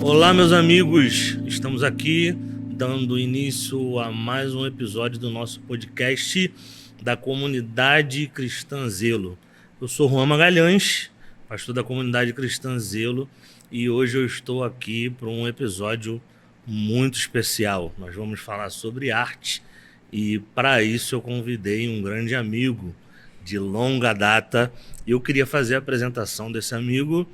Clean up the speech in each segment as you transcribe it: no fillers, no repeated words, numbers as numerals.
Olá, meus amigos, estamos aqui dando início a mais um episódio do nosso podcast da Comunidade Cristã Zelo. Eu sou Juan Magalhães, pastor da Comunidade Cristã Zelo, e hoje eu estou aqui para um episódio muito especial. Nós vamos falar sobre arte e para isso eu convidei um grande amigo de longa data. Eu queria fazer a apresentação desse amigo.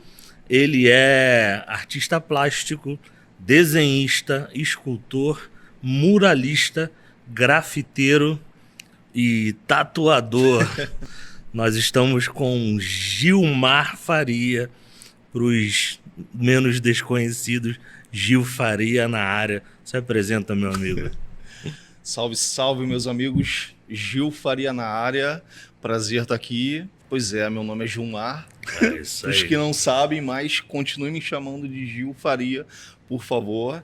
Ele é artista plástico, desenhista, escultor, muralista, grafiteiro e tatuador. Nós estamos com Gilmar Faria, para os menos desconhecidos, Gil Faria na área. Se apresenta, meu amigo. Salve, salve, meus amigos. Gil Faria na área. Prazer estar aqui. Pois é, meu nome é Gilmar. É isso aí. Os que não sabem, mas continuem me chamando de Gil Faria, por favor.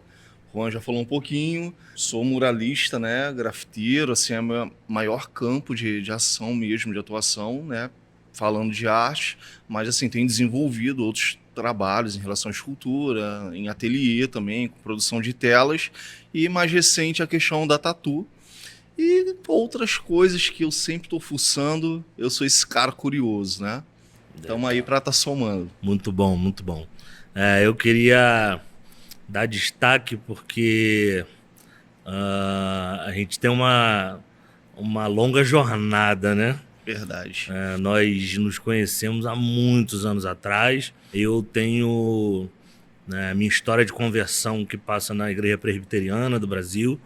Juan já falou um pouquinho. Sou muralista, né? Grafiteiro, assim, é o meu maior campo de ação mesmo, de atuação, né? Falando de arte, mas assim, tenho desenvolvido outros trabalhos em relação à escultura, em ateliê também, com produção de telas, e mais recente a questão da tatu. E outras coisas que eu sempre estou fuçando, eu sou esse cara curioso, né? Estamos aí para estar somando. Muito bom, muito bom. Eu queria dar destaque porque a gente tem uma longa jornada, né? Verdade. Nós nos conhecemos há muitos anos atrás. Eu tenho minha história de conversão que passa na Igreja Presbiteriana do Brasil,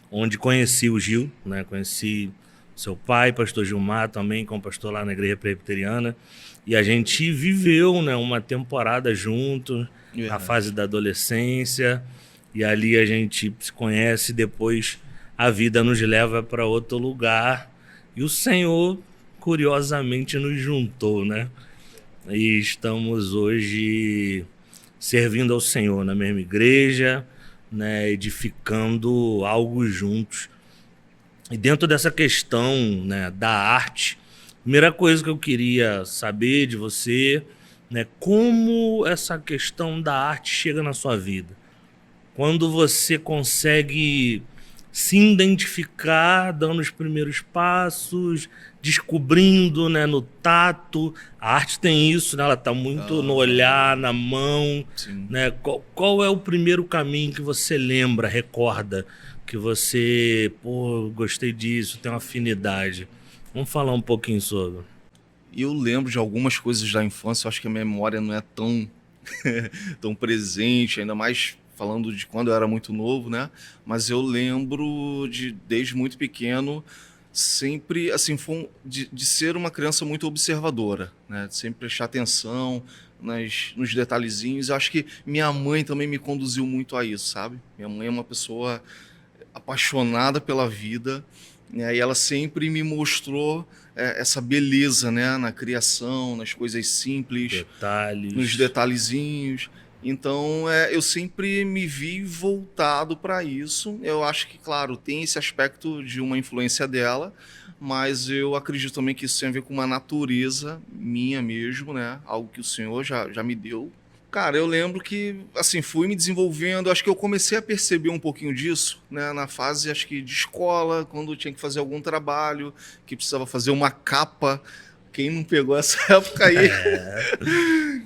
onde conheci o Gil, né? Conheci seu pai, pastor Gilmar, também como pastor lá na Igreja Presbiteriana. E a gente viveu, né, uma temporada junto, na fase da adolescência. E ali a gente se conhece, depois a vida nos leva para outro lugar. E o Senhor, curiosamente, nos juntou, né? E estamos hoje servindo ao Senhor na mesma igreja, né, edificando algo juntos. E dentro dessa questão, né, da arte, a primeira coisa que eu queria saber de você, né, como essa questão da arte chega na sua vida. Quando você consegue se identificar, dando os primeiros passos, descobrindo, né, no tato. A arte tem isso, né? Ela está muito no olhar, na mão. Né? Qual é o primeiro caminho que você lembra, recorda, que você, gostei disso, tem uma afinidade? Vamos falar um pouquinho sobre. Eu lembro de algumas coisas da infância, eu acho que a memória não é tão, tão presente, ainda mais falando de quando eu era muito novo, né? Mas eu lembro desde muito pequeno, sempre, assim, de ser uma criança muito observadora, né? De sempre prestar atenção nos detalhezinhos. Eu acho que minha mãe também me conduziu muito a isso, sabe? Minha mãe é uma pessoa apaixonada pela vida, né? E ela sempre me mostrou essa beleza, né? Na criação, nas coisas simples, nos detalhezinhos. Então, eu sempre me vi voltado para isso. Eu acho que, claro, tem esse aspecto de uma influência dela, mas eu acredito também que isso tem a ver com uma natureza minha mesmo, né? Algo que o Senhor já me deu. Cara, eu lembro que, assim, fui me desenvolvendo. Acho que eu comecei a perceber um pouquinho disso, né? Na fase, acho que de escola, quando eu tinha que fazer algum trabalho, que precisava fazer uma capa. Quem não pegou essa época aí?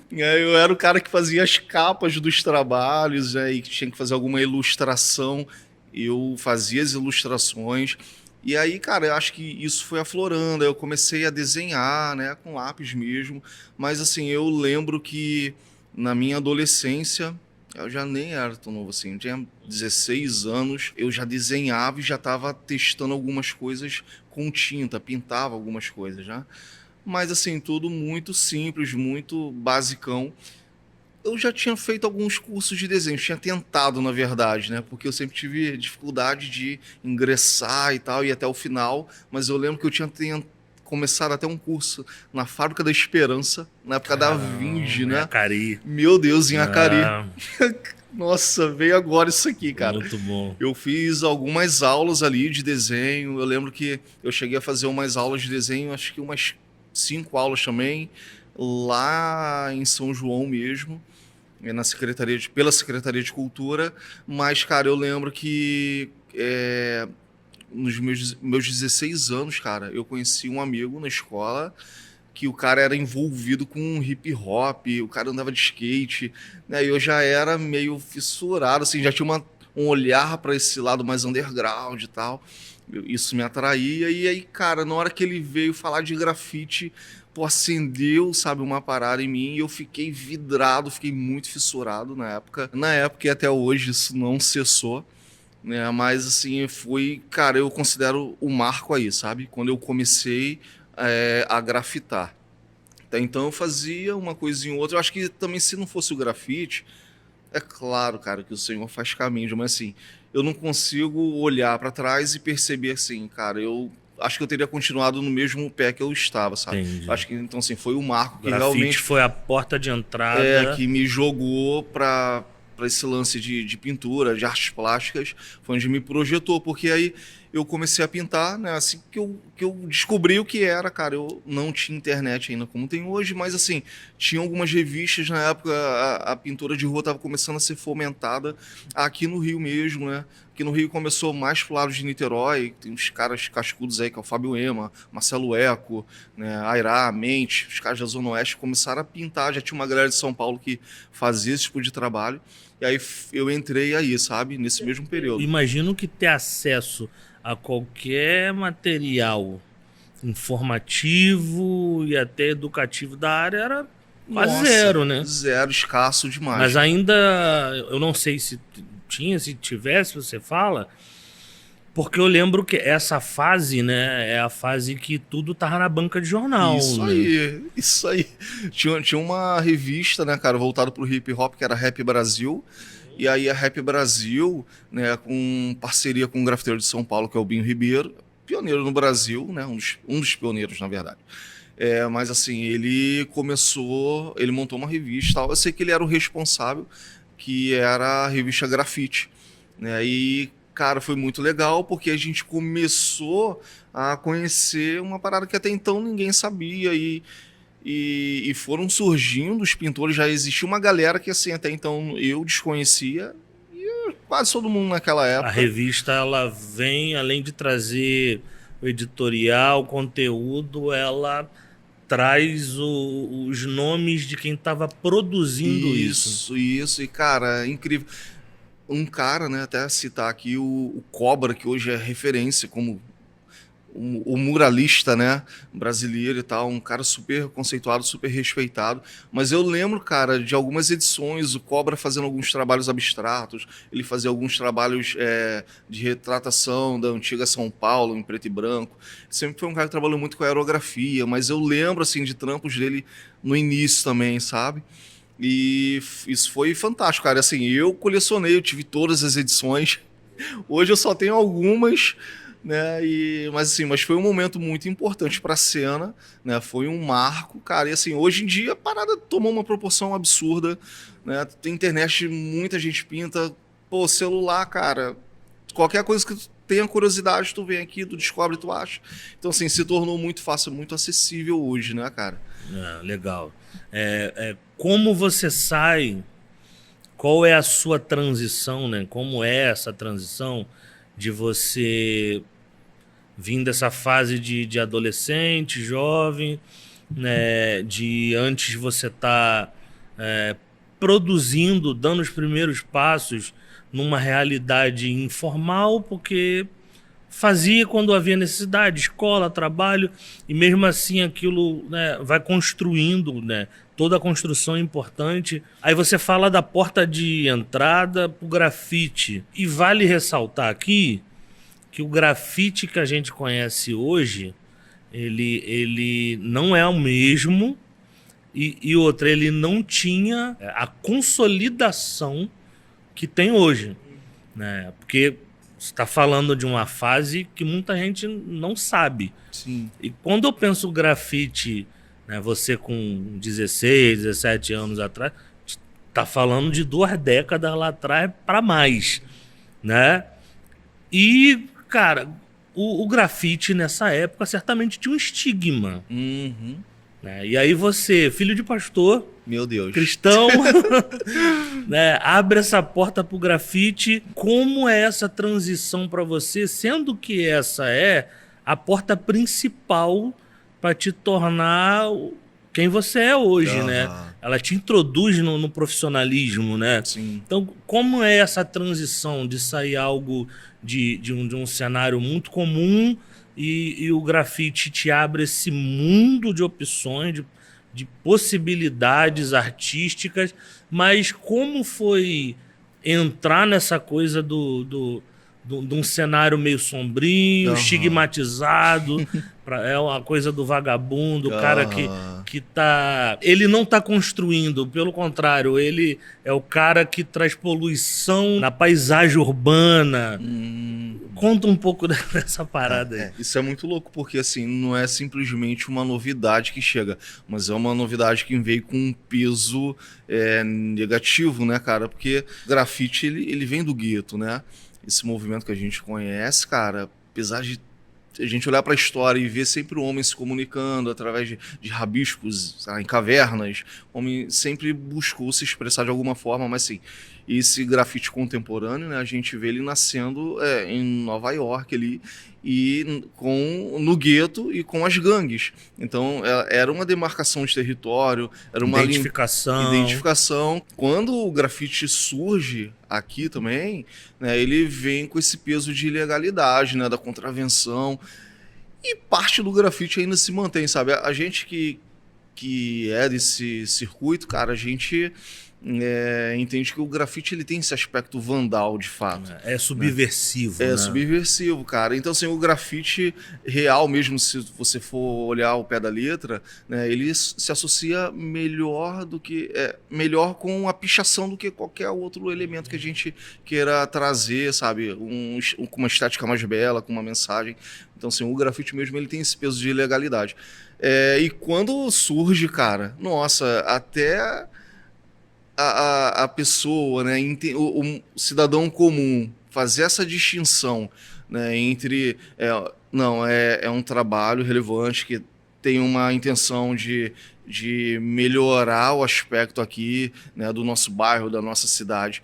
Eu era o cara que fazia as capas dos trabalhos, e que tinha que fazer alguma ilustração. Eu fazia as ilustrações. E aí, cara, eu acho que isso foi aflorando. Aí eu comecei a desenhar, né, com lápis mesmo. Mas, assim, eu lembro que na minha adolescência, eu já nem era tão novo assim, eu tinha 16 anos, eu já desenhava e já estava testando algumas coisas com tinta, pintava algumas coisas já. Mas, assim, tudo muito simples, muito basicão. Eu já tinha feito alguns cursos de desenho, tinha tentado, na verdade, né? Porque eu sempre tive dificuldade de ingressar e tal, e até o final. Mas eu lembro que eu tinha começado até um curso na Fábrica da Esperança, na época da Vinge, né? Acari. Meu Deus, em Acari. Nossa, veio agora isso aqui, cara. Muito bom. Eu fiz algumas aulas ali de desenho. Eu lembro que eu cheguei a fazer umas aulas de desenho, acho que umas 5 aulas também, lá em São João mesmo. pela Secretaria de Cultura, mas, cara, eu lembro que nos meus 16 anos, cara, eu conheci um amigo na escola que o cara era envolvido com hip hop, o cara andava de skate, né? E eu já era meio fissurado, assim, já tinha um olhar para esse lado mais underground e tal. Isso me atraía. E aí, cara, na hora que ele veio falar de grafite, pô, acendeu, sabe, uma parada em mim e eu fiquei vidrado, fiquei muito fissurado na época. Na época e até hoje isso não cessou, né? Mas, assim, cara, eu considero o marco aí, sabe? Quando eu comecei a grafitar. Até então eu fazia uma coisinha ou outra. Eu acho que também se não fosse o grafite, é claro, cara, que o Senhor faz caminho, mas assim, eu não consigo olhar para trás e perceber assim, cara, eu acho que eu teria continuado no mesmo pé que eu estava, sabe? Entendi. Acho que então assim, foi o marco que Grafite realmente foi a porta de entrada. que me jogou para esse lance de pintura, de artes plásticas, foi onde me projetou, porque aí eu comecei a pintar, né? Assim que eu descobri o que era, cara, eu não tinha internet ainda como tem hoje, mas assim, tinha algumas revistas na época, a pintura de rua estava começando a ser fomentada aqui no Rio mesmo, né? Aqui no Rio começou mais pro lado de Niterói, tem uns caras cascudos aí, que é o Fábio Ema, Marcelo Eco, né, Airá, Mente, os caras da Zona Oeste começaram a pintar, já tinha uma galera de São Paulo que fazia esse tipo de trabalho, e aí eu entrei aí, sabe, nesse mesmo período. Imagino que ter acesso a qualquer material informativo e até educativo da área era quase zero, né? Zero, escasso demais. Mas ainda, eu não sei se tinha, se tivesse, você fala, porque eu lembro que essa fase, né, é a fase que tudo tava na banca de jornal. Isso, né? Isso aí. Tinha uma revista, né, cara, voltada pro hip hop, que era Rap Brasil. E aí a Rap Brasil, né, com parceria com um grafiteiro de São Paulo, que é o Binho Ribeiro, pioneiro no Brasil, né, um dos pioneiros, na verdade. Mas assim, ele montou uma revista, tal. Eu sei que ele era o responsável, que era a revista Grafite, né, e cara, foi muito legal, porque a gente começou a conhecer uma parada que até então ninguém sabia, e foram surgindo os pintores, já existia uma galera que assim, até então eu desconhecia, e quase todo mundo naquela época. A revista, ela vem, além de trazer o editorial, o conteúdo, ela traz os nomes de quem estava produzindo isso. Isso, e cara, é incrível. Um cara, né, até citar aqui o Cobra, que hoje é referência como o muralista, né, brasileiro e tal, um cara super conceituado, super respeitado. Mas eu lembro, cara, de algumas edições, o Cobra fazendo alguns trabalhos abstratos, ele fazia alguns trabalhos de retratação da antiga São Paulo, em preto e branco. Sempre foi um cara que trabalhou muito com aerografia, mas eu lembro, assim, de trampos dele no início também, sabe? E isso foi fantástico, cara. Assim, eu colecionei, eu tive todas as edições. Hoje eu só tenho algumas, né? Mas foi um momento muito importante para a cena, né? Foi um marco, cara. E assim, hoje em dia a parada tomou uma proporção absurda, né? Tem internet, muita gente pinta, pô, celular, cara. Qualquer coisa que tu tenha curiosidade, tu vem aqui, tu descobre, tu acha. Então assim, se tornou muito fácil, muito acessível hoje, né, cara? Legal. Como você sai? Qual é a sua transição, né? Como é essa transição de você vir dessa fase de adolescente, jovem, né? De antes você estar produzindo, dando os primeiros passos numa realidade informal, porque fazia quando havia necessidade, escola, trabalho, e mesmo assim aquilo, né, vai construindo, né? Toda a construção é importante. Aí você fala da porta de entrada para o grafite. E vale ressaltar aqui que o grafite que a gente conhece hoje, ele não é o mesmo, e outra, ele não tinha a consolidação que tem hoje, né? Porque você está falando de uma fase que muita gente não sabe. Sim. E quando eu penso grafite, né, você com 16, 17 anos atrás, tá falando de 2 décadas lá atrás para mais, né? E, cara, o grafite nessa época certamente tinha um estigma. Uhum. né? E aí você, filho de pastor, Meu Deus. cristão, né, abre essa porta pro grafite. Como é essa transição para você, sendo que essa é a porta principal para te tornar quem você é hoje, né? Aham. Ela te introduz no profissionalismo, né? Sim. Então, como é essa transição de sair algo de um cenário muito comum e o grafite te abre esse mundo de opções, de possibilidades artísticas, mas como foi entrar nessa coisa de um cenário meio sombrio, Aham. estigmatizado, é uma coisa do vagabundo, o cara Aham. que tá. Ele não tá construindo, pelo contrário, ele é o cara que traz poluição na paisagem urbana. Conta um pouco dessa parada aí. Isso é muito louco, porque assim, não é simplesmente uma novidade que chega, mas é uma novidade que veio com um peso negativo, né, cara? Porque grafite, ele vem do gueto, né? Esse movimento que a gente conhece, cara, apesar de a gente olhar para a história e ver sempre o homem se comunicando através de rabiscos, sei lá, em cavernas, o homem sempre buscou se expressar de alguma forma, mas assim, esse grafite contemporâneo, né, a gente vê ele nascendo em Nova York ali, e no gueto e com as gangues. Então era uma demarcação de território, era uma Identificação. identificação. Quando o grafite surge aqui também, né, ele vem com esse peso de ilegalidade, né, da contravenção, e parte do grafite ainda se mantém, sabe? A gente que é desse circuito, cara, a gente entende que o grafite ele tem esse aspecto vandal, de fato. É subversivo, É né? subversivo, cara. Então, assim, o grafite real mesmo, se você for olhar o pé da letra, né, ele se associa melhor com a pichação do que qualquer outro elemento que a gente queira trazer, sabe? Com uma estética mais bela, com uma mensagem. Então, assim, o grafite mesmo ele tem esse peso de ilegalidade. E quando surge, cara, nossa, até a pessoa, né, o cidadão comum, fazer essa distinção, né, entre não, é um trabalho relevante que tem uma intenção de melhorar o aspecto aqui, né, do nosso bairro, da nossa cidade,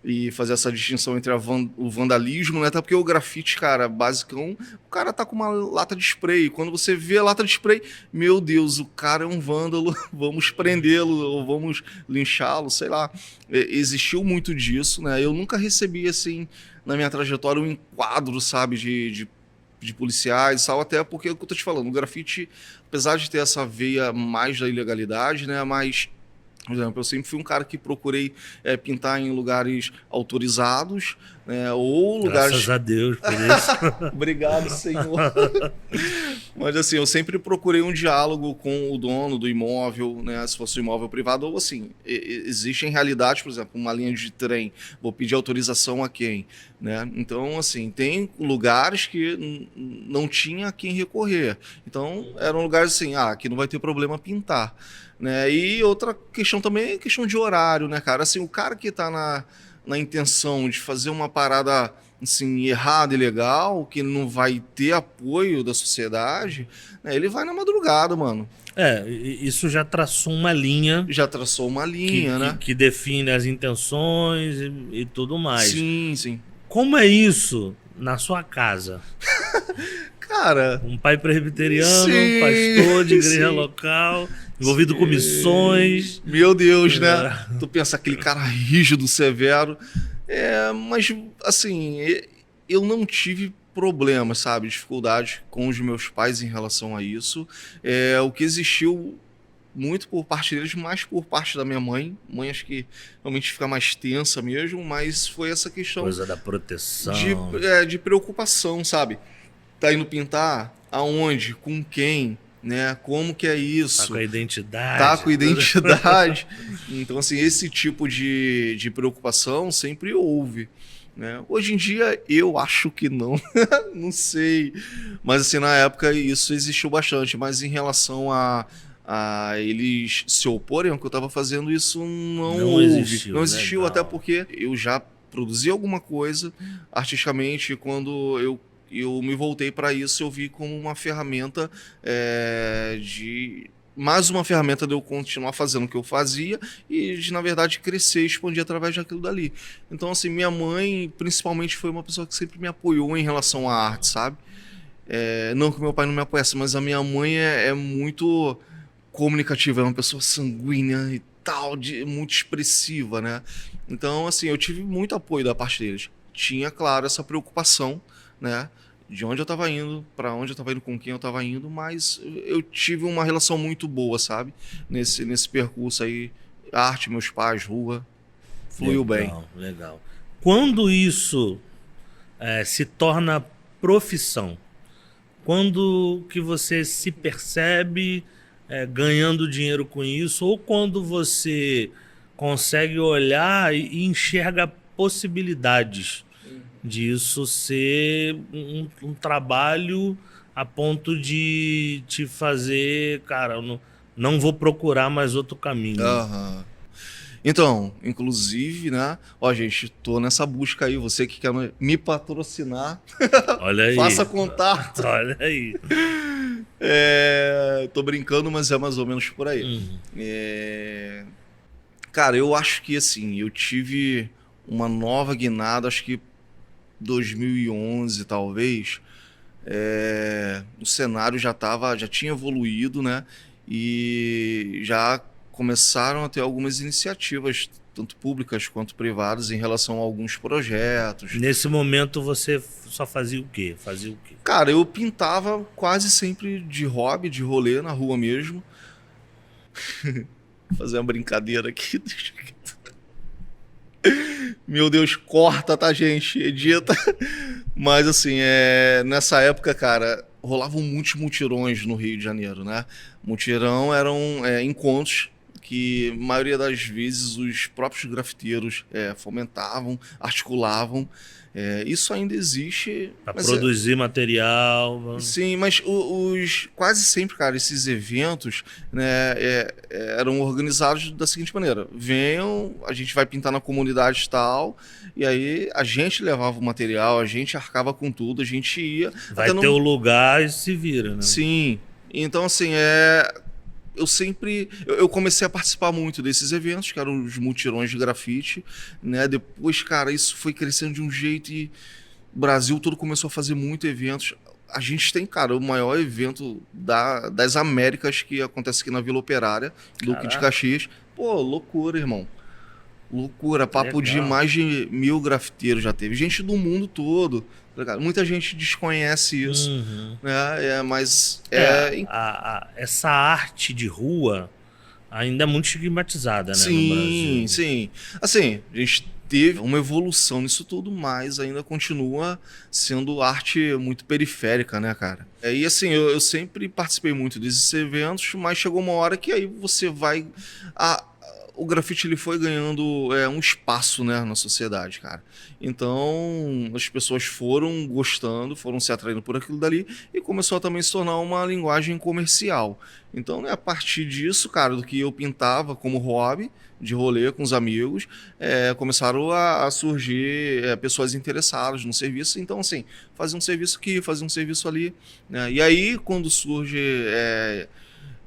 e fazer essa distinção entre o vandalismo, né? Até porque o grafite, cara, basicão, o cara tá com uma lata de spray. Quando você vê a lata de spray, meu Deus, o cara é um vândalo, vamos prendê-lo ou vamos linchá-lo, sei lá. Existiu muito disso, né? Eu nunca recebi, assim, na minha trajetória, um enquadro, sabe, de policiais e tal, até porque é o que eu tô te falando, o grafite, apesar de ter essa veia mais da ilegalidade, né, mas, por exemplo, eu sempre fui um cara que procurei pintar em lugares autorizados, né, ou lugares... Graças a Deus por isso. Obrigado, Senhor. Mas assim, eu sempre procurei um diálogo com o dono do imóvel, né? Se fosse um imóvel privado, ou assim, existem realidades, por exemplo, uma linha de trem, vou pedir autorização a quem, né? Então, assim, tem lugares que não tinha a quem recorrer. Então, eram lugares assim, aqui não vai ter problema pintar, né? E outra questão também é questão de horário, né, cara? Assim, o cara que tá na intenção de fazer uma parada assim, errado e ilegal, que não vai ter apoio da sociedade, né, ele vai na madrugada, mano. Isso já traçou uma linha. Já traçou uma linha, né? Que define as intenções e tudo mais. Sim, sim. Como é isso na sua casa? Cara... Um pai presbiteriano, sim, pastor de igreja sim, local, envolvido com missões. Meu Deus, né? Tu pensa aquele cara rígido, severo. Mas, assim, eu não tive problemas, sabe? Dificuldade com os meus pais em relação a isso. O que existiu muito por parte deles, mais por parte da minha mãe. Mãe, acho que realmente fica mais tensa mesmo, mas foi essa questão... Coisa da proteção. De preocupação, sabe? Tá indo pintar? Aonde? Com quem? Né? Como que é isso? Tá com a identidade. Tá com identidade. Então, assim, esse tipo de preocupação sempre houve, né? Hoje em dia, eu acho que não. Não sei. Mas, assim, na época, isso existiu bastante. Mas em relação a eles se oporem ao que eu estava fazendo, isso não houve. Não existiu, até porque eu já produzi alguma coisa artisticamente. Quando eu me voltei para isso, eu vi como uma ferramenta de mais uma ferramenta de eu continuar fazendo o que eu fazia e de, na verdade, crescer e expandir através daquilo dali. Então, assim, minha mãe, principalmente, foi uma pessoa que sempre me apoiou em relação à arte, sabe? Não que meu pai não me apoiasse, mas a minha mãe é muito comunicativa, é uma pessoa sanguínea e tal, muito expressiva, né? Então, assim, eu tive muito apoio da parte deles. Tinha, claro, essa preocupação, né? De onde eu estava indo, para onde eu estava indo, com quem eu estava indo, mas eu tive uma relação muito boa, sabe? Nesse percurso aí, arte, meus pais, rua, fluiu bem. Legal, legal. Quando isso se torna profissão? Quando que você se percebe ganhando dinheiro com isso? Ou quando você consegue olhar e enxerga possibilidades disso ser um trabalho a ponto de te fazer, cara, eu não vou procurar mais outro caminho. Aham. Então, inclusive, né? Ó, gente, tô nessa busca aí. Você que quer me patrocinar, Olha aí. faça contato. Olha aí. Tô brincando, mas é mais ou menos por aí. Cara, eu acho que assim, eu tive uma nova guinada, acho que 2011 talvez. O cenário já tinha evoluído, né? E já começaram a ter algumas iniciativas, tanto públicas quanto privadas, em relação a alguns projetos. Nesse momento você só fazia o quê? Cara, eu pintava quase sempre de hobby, de rolê na rua mesmo. Vou fazer uma brincadeira aqui. Meu Deus, corta, tá, gente? Edita. Mas assim, nessa época, cara, rolavam muitos mutirões no Rio de Janeiro, né? Mutirão eram encontros que, a maioria das vezes, os próprios grafiteiros fomentavam, articulavam. Isso ainda existe. Para produzir material. Sim, mas quase sempre, cara, esses eventos, né, eram organizados da seguinte maneira: venham, a gente vai pintar na comunidade tal, e aí a gente levava o material, a gente arcava com tudo, a gente ia. Vai ter o lugar e se vira, né? Sim. Então, assim, eu comecei a participar muito desses eventos, que eram os mutirões de grafite, né? Depois, cara, isso foi crescendo de um jeito e o Brasil todo começou a fazer muitos eventos. A gente tem, cara, o maior evento das Américas, que acontece aqui na Vila Operária, Duque de Caxias. Pô, loucura, irmão. Loucura, papo de mais de 1000 grafiteiros já teve. Gente do mundo todo. Muita gente desconhece isso, né? Mas essa arte de rua ainda é muito estigmatizada, né? Sim, no Brasil. sim. Assim, a gente teve uma evolução nisso tudo, mas ainda continua sendo arte muito periférica, né, cara? E assim, eu sempre participei muito desses eventos, mas chegou uma hora que aí você vai... O grafite ele foi ganhando um espaço, né, na sociedade, cara. Então, as pessoas foram gostando, foram se atraindo por aquilo dali e começou a também se tornar uma linguagem comercial. Então, né, a partir disso, cara, do que eu pintava como hobby, de rolê com os amigos, começaram a surgir pessoas interessadas no serviço. Então, assim, fazia um serviço aqui, fazia um serviço ali, né? E aí, quando surge...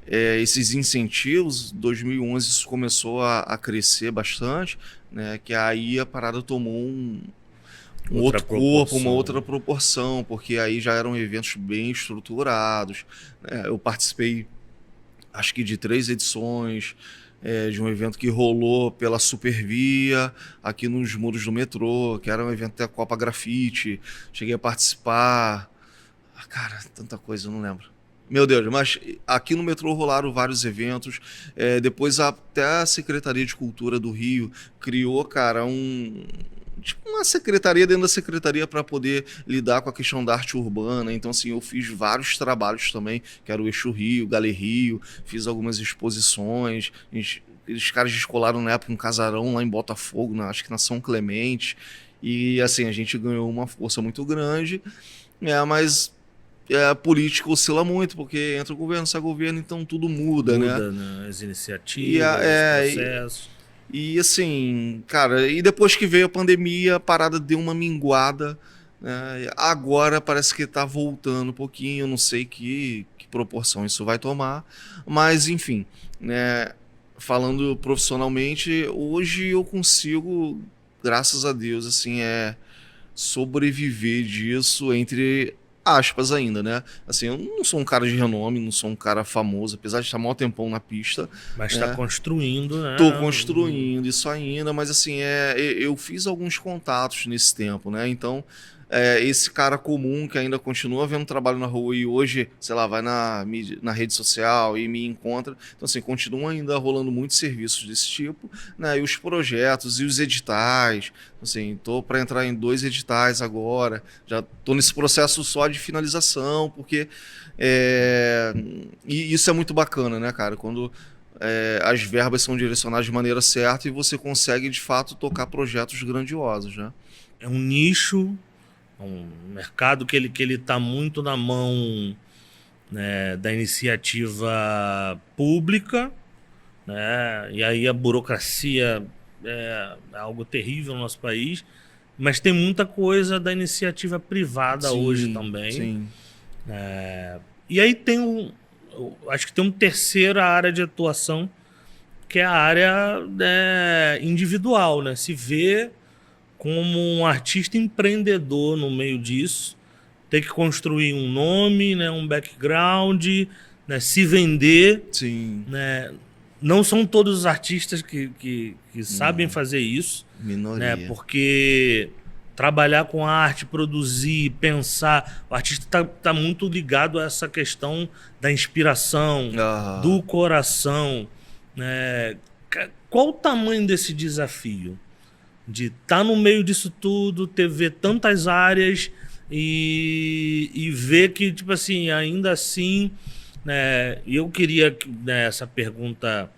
esses incentivos, 2011 isso começou a crescer bastante, né? Que aí a parada tomou um outro corpo, uma outra proporção, porque aí já eram eventos bem estruturados, né? Eu participei, acho que de 3 edições de um evento que rolou pela Supervia, aqui nos muros do metrô, que era um evento da Copa Grafite. Cheguei a participar. Cara, tanta coisa, eu não lembro. Meu Deus, mas aqui no metrô rolaram vários eventos. Depois até a Secretaria de Cultura do Rio criou, cara, uma secretaria dentro da secretaria para poder lidar com a questão da arte urbana. Então, assim, eu fiz vários trabalhos também, que era o Eixo Rio, Galeria Rio, fiz algumas exposições. Os caras descolaram na época um casarão lá em Botafogo, acho que na São Clemente. E, assim, a gente ganhou uma força muito grande, mas... a política oscila muito, porque entra o governo, sai o governo, então tudo muda, né? As iniciativas, os processos. E assim, cara, e depois que veio a pandemia, a parada deu uma minguada, né? Agora parece que tá voltando um pouquinho, eu não sei que proporção isso vai tomar. Mas, enfim, né, falando profissionalmente, hoje eu consigo, graças a Deus, assim, sobreviver disso entre aspas ainda, né? Assim, eu não sou um cara de renome, não sou um cara famoso, apesar de estar maior tempão na pista. Mas está construindo, né? Tô construindo isso ainda, mas assim, eu fiz alguns contatos nesse tempo, né? Então, esse cara comum que ainda continua vendo trabalho na rua e hoje, sei lá, vai na rede social e me encontra. Então, assim, continua ainda rolando muitos serviços desse tipo, né? E os projetos e os editais. Assim, tô para entrar em 2 editais agora. Já tô nesse processo só de finalização, porque e isso é muito bacana, né, cara? Quando as verbas são direcionadas de maneira certa e você consegue, de fato, tocar projetos grandiosos, né? É um nicho, um mercado que ele está muito na mão, né, da iniciativa pública, né? E aí a burocracia é algo terrível no nosso país, mas tem muita coisa da iniciativa privada hoje também. Sim. E aí acho que tem uma terceira área de atuação, que é a área individual, né? Se vê como um artista empreendedor no meio disso, tem que construir um nome, né, um background, né, se vender. Sim. Né? Não são todos os artistas que sabem fazer isso. Minoria. Né? Porque trabalhar com arte, produzir, pensar, o artista tá muito ligado a essa questão da inspiração, do coração. Né? Qual o tamanho desse desafio? De estar no meio disso tudo, ver tantas áreas e ver que, tipo assim, ainda assim, né, eu queria, né, essa pergunta,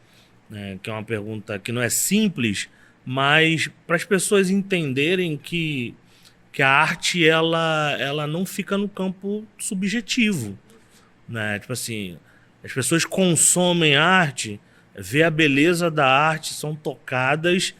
né, que é uma pergunta que não é simples, mas para as pessoas entenderem que a arte ela não fica no campo subjetivo, né? Tipo assim, as pessoas consomem arte, vê a beleza da arte, são tocadas,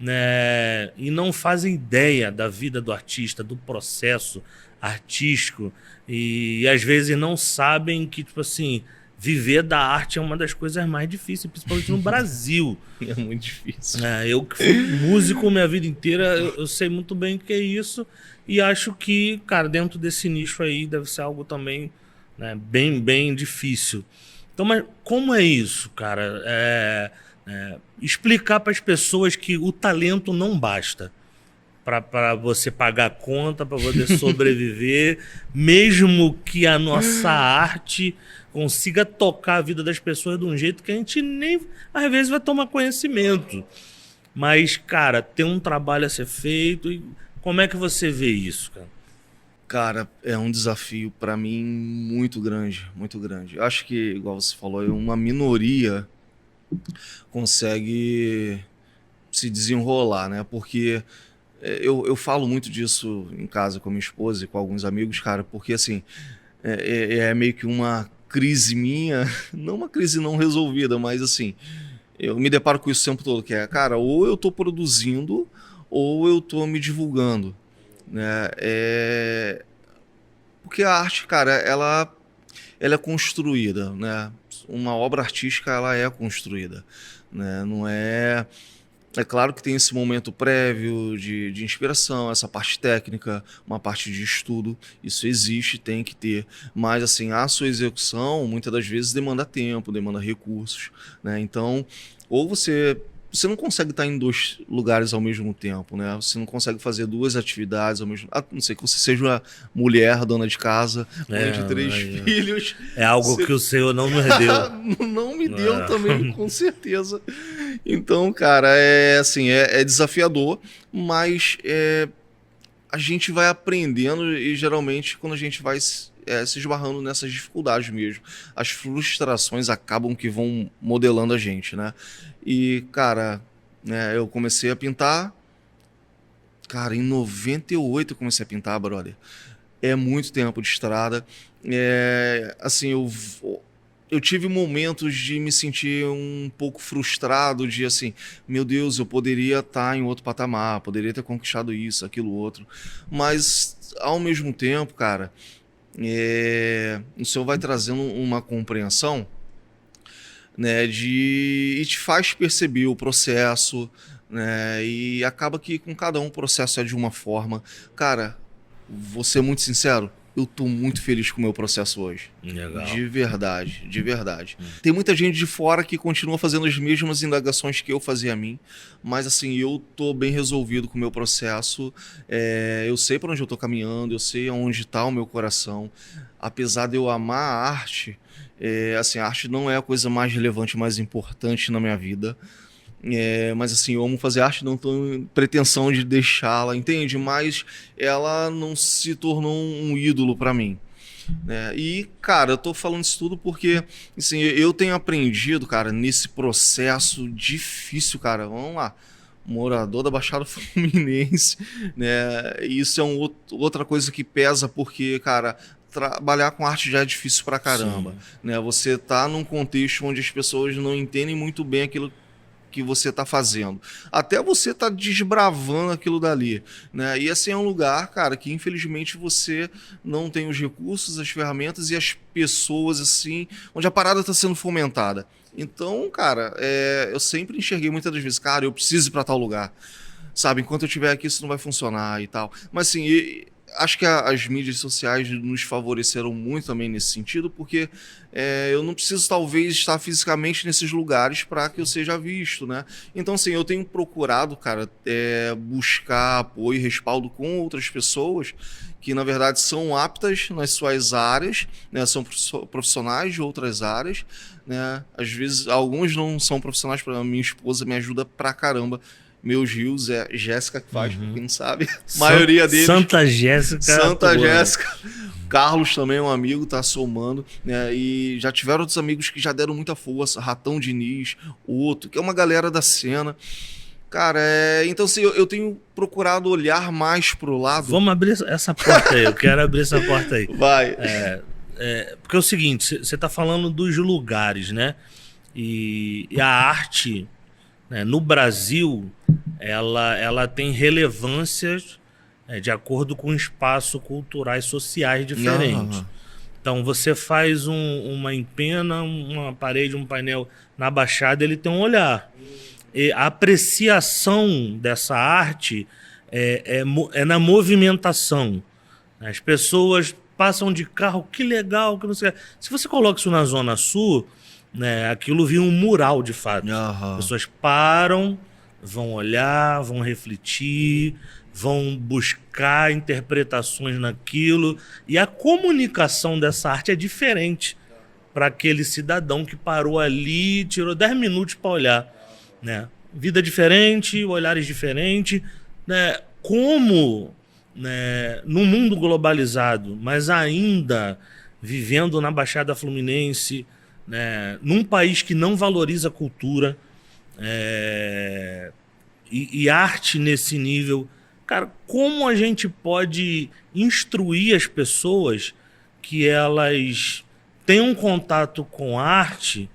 né, e não fazem ideia da vida do artista, do processo artístico, e às vezes não sabem que, tipo assim, viver da arte é uma das coisas mais difíceis, principalmente no Brasil. É muito difícil. Eu que fui músico minha vida inteira, eu sei muito bem o que é isso, e acho que, cara, dentro desse nicho aí deve ser algo também, né, bem, bem difícil. Então, mas como é isso, cara? Explicar para as pessoas que o talento não basta para você pagar a conta, para poder sobreviver, mesmo que a nossa arte consiga tocar a vida das pessoas de um jeito que a gente nem, às vezes, vai tomar conhecimento. Mas, cara, tem um trabalho a ser feito. E como é que você vê isso, cara? Cara, é um desafio para mim muito grande, muito grande. Acho que, igual você falou, uma minoria consegue se desenrolar, né? Porque eu falo muito disso em casa com a minha esposa e com alguns amigos, cara, porque assim, é meio que uma crise minha, não uma crise não resolvida, mas assim, eu me deparo com isso o tempo todo, que cara, ou eu tô produzindo ou eu tô me divulgando, né? Porque a arte, cara, ela é construída, né? Uma obra artística, ela é construída, né? Não é... É claro que tem esse momento prévio de inspiração, essa parte técnica, uma parte de estudo, isso existe, tem que ter, mas assim, a sua execução muitas das vezes demanda tempo, demanda recursos, né? Então, ou você não consegue estar em 2 lugares ao mesmo tempo, né? Você não consegue fazer 2 atividades ao mesmo tempo. A não ser que você seja uma mulher, dona de casa, mãe de 3 filhos. É algo que o Senhor não nos deu. Não me deu também, com certeza. Então, cara, é desafiador, mas a gente vai aprendendo e geralmente quando a gente vai se esbarrando nessas dificuldades mesmo, as frustrações acabam que vão modelando a gente, né? E, cara, né, eu comecei a pintar, cara, em 98 eu comecei a pintar, brother. É muito tempo de estrada. Assim, eu tive momentos de me sentir um pouco frustrado, de assim, meu Deus, eu poderia estar em outro patamar, poderia ter conquistado isso, aquilo, outro. Mas, ao mesmo tempo, cara, o Senhor vai trazendo uma compreensão, né, e te faz perceber o processo, né, e acaba que com cada um o processo é de uma forma. Cara, vou ser muito sincero, eu tô muito feliz com o meu processo hoje. Legal. De verdade, de verdade. Tem muita gente de fora que continua fazendo as mesmas indagações que eu fazia a mim, mas assim, eu tô bem resolvido com o meu processo, eu sei para onde eu tô caminhando, eu sei aonde está o meu coração. Apesar de eu amar a arte, assim, a arte não é a coisa mais relevante, mais importante na minha vida. Mas assim, eu amo fazer arte, não tô em pretensão de deixá-la, entende? Mas ela não se tornou um ídolo para mim, né? E, cara, eu tô falando isso tudo porque, assim, eu tenho aprendido, cara, nesse processo difícil, cara, vamos lá, morador da Baixada Fluminense, né? E isso é outra coisa que pesa porque, cara, trabalhar com arte já é difícil pra caramba, né? Você tá num contexto onde as pessoas não entendem muito bem aquilo que você está fazendo. Até você está desbravando aquilo dali, né? E assim é um lugar, cara, que infelizmente você não tem os recursos, as ferramentas e as pessoas, assim, onde a parada está sendo fomentada. Então, cara, eu sempre enxerguei muitas das vezes, cara, eu preciso ir para tal lugar, sabe? Enquanto eu estiver aqui isso não vai funcionar e tal. Mas assim, acho que as mídias sociais nos favoreceram muito também nesse sentido, porque eu não preciso talvez estar fisicamente nesses lugares para que eu seja visto, né? Então, assim, eu tenho procurado, cara, buscar apoio e respaldo com outras pessoas que, na verdade, são aptas nas suas áreas, né? São profissionais de outras áreas, né? Às vezes, alguns não são profissionais, para minha esposa me ajuda pra caramba. Meus rios é Jéssica que faz, pra quem não sabe. A maioria deles. Santa Jéssica. Santa Jéssica. Carlos também é um amigo, tá somando, né? E já tiveram outros amigos que já deram muita força. Ratão Diniz, outro, que é uma galera da cena. Cara, então assim, eu tenho procurado olhar mais pro lado. Vamos abrir essa porta aí, eu quero abrir essa porta aí. Vai. Porque é o seguinte, você tá falando dos lugares, né? E a arte, né, no Brasil, ela tem relevâncias de acordo com espaços culturais sociais diferentes. Então, você faz uma empena, uma parede, um painel na Baixada, ele tem um olhar. E a apreciação dessa arte é na movimentação. As pessoas passam de carro, que legal, que não sei. Se você coloca isso na Zona Sul, né, aquilo vira um mural de fato. As pessoas param, vão olhar, vão refletir, vão buscar interpretações naquilo. E a comunicação dessa arte é diferente para aquele cidadão que parou ali e tirou 10 minutos para olhar. Né? Vida diferente, olhares diferentes. Né? Como, né, num mundo globalizado, mas ainda vivendo na Baixada Fluminense, né, num país que não valoriza a cultura e arte nesse nível, cara, como a gente pode instruir as pessoas que elas tenham contato com arte,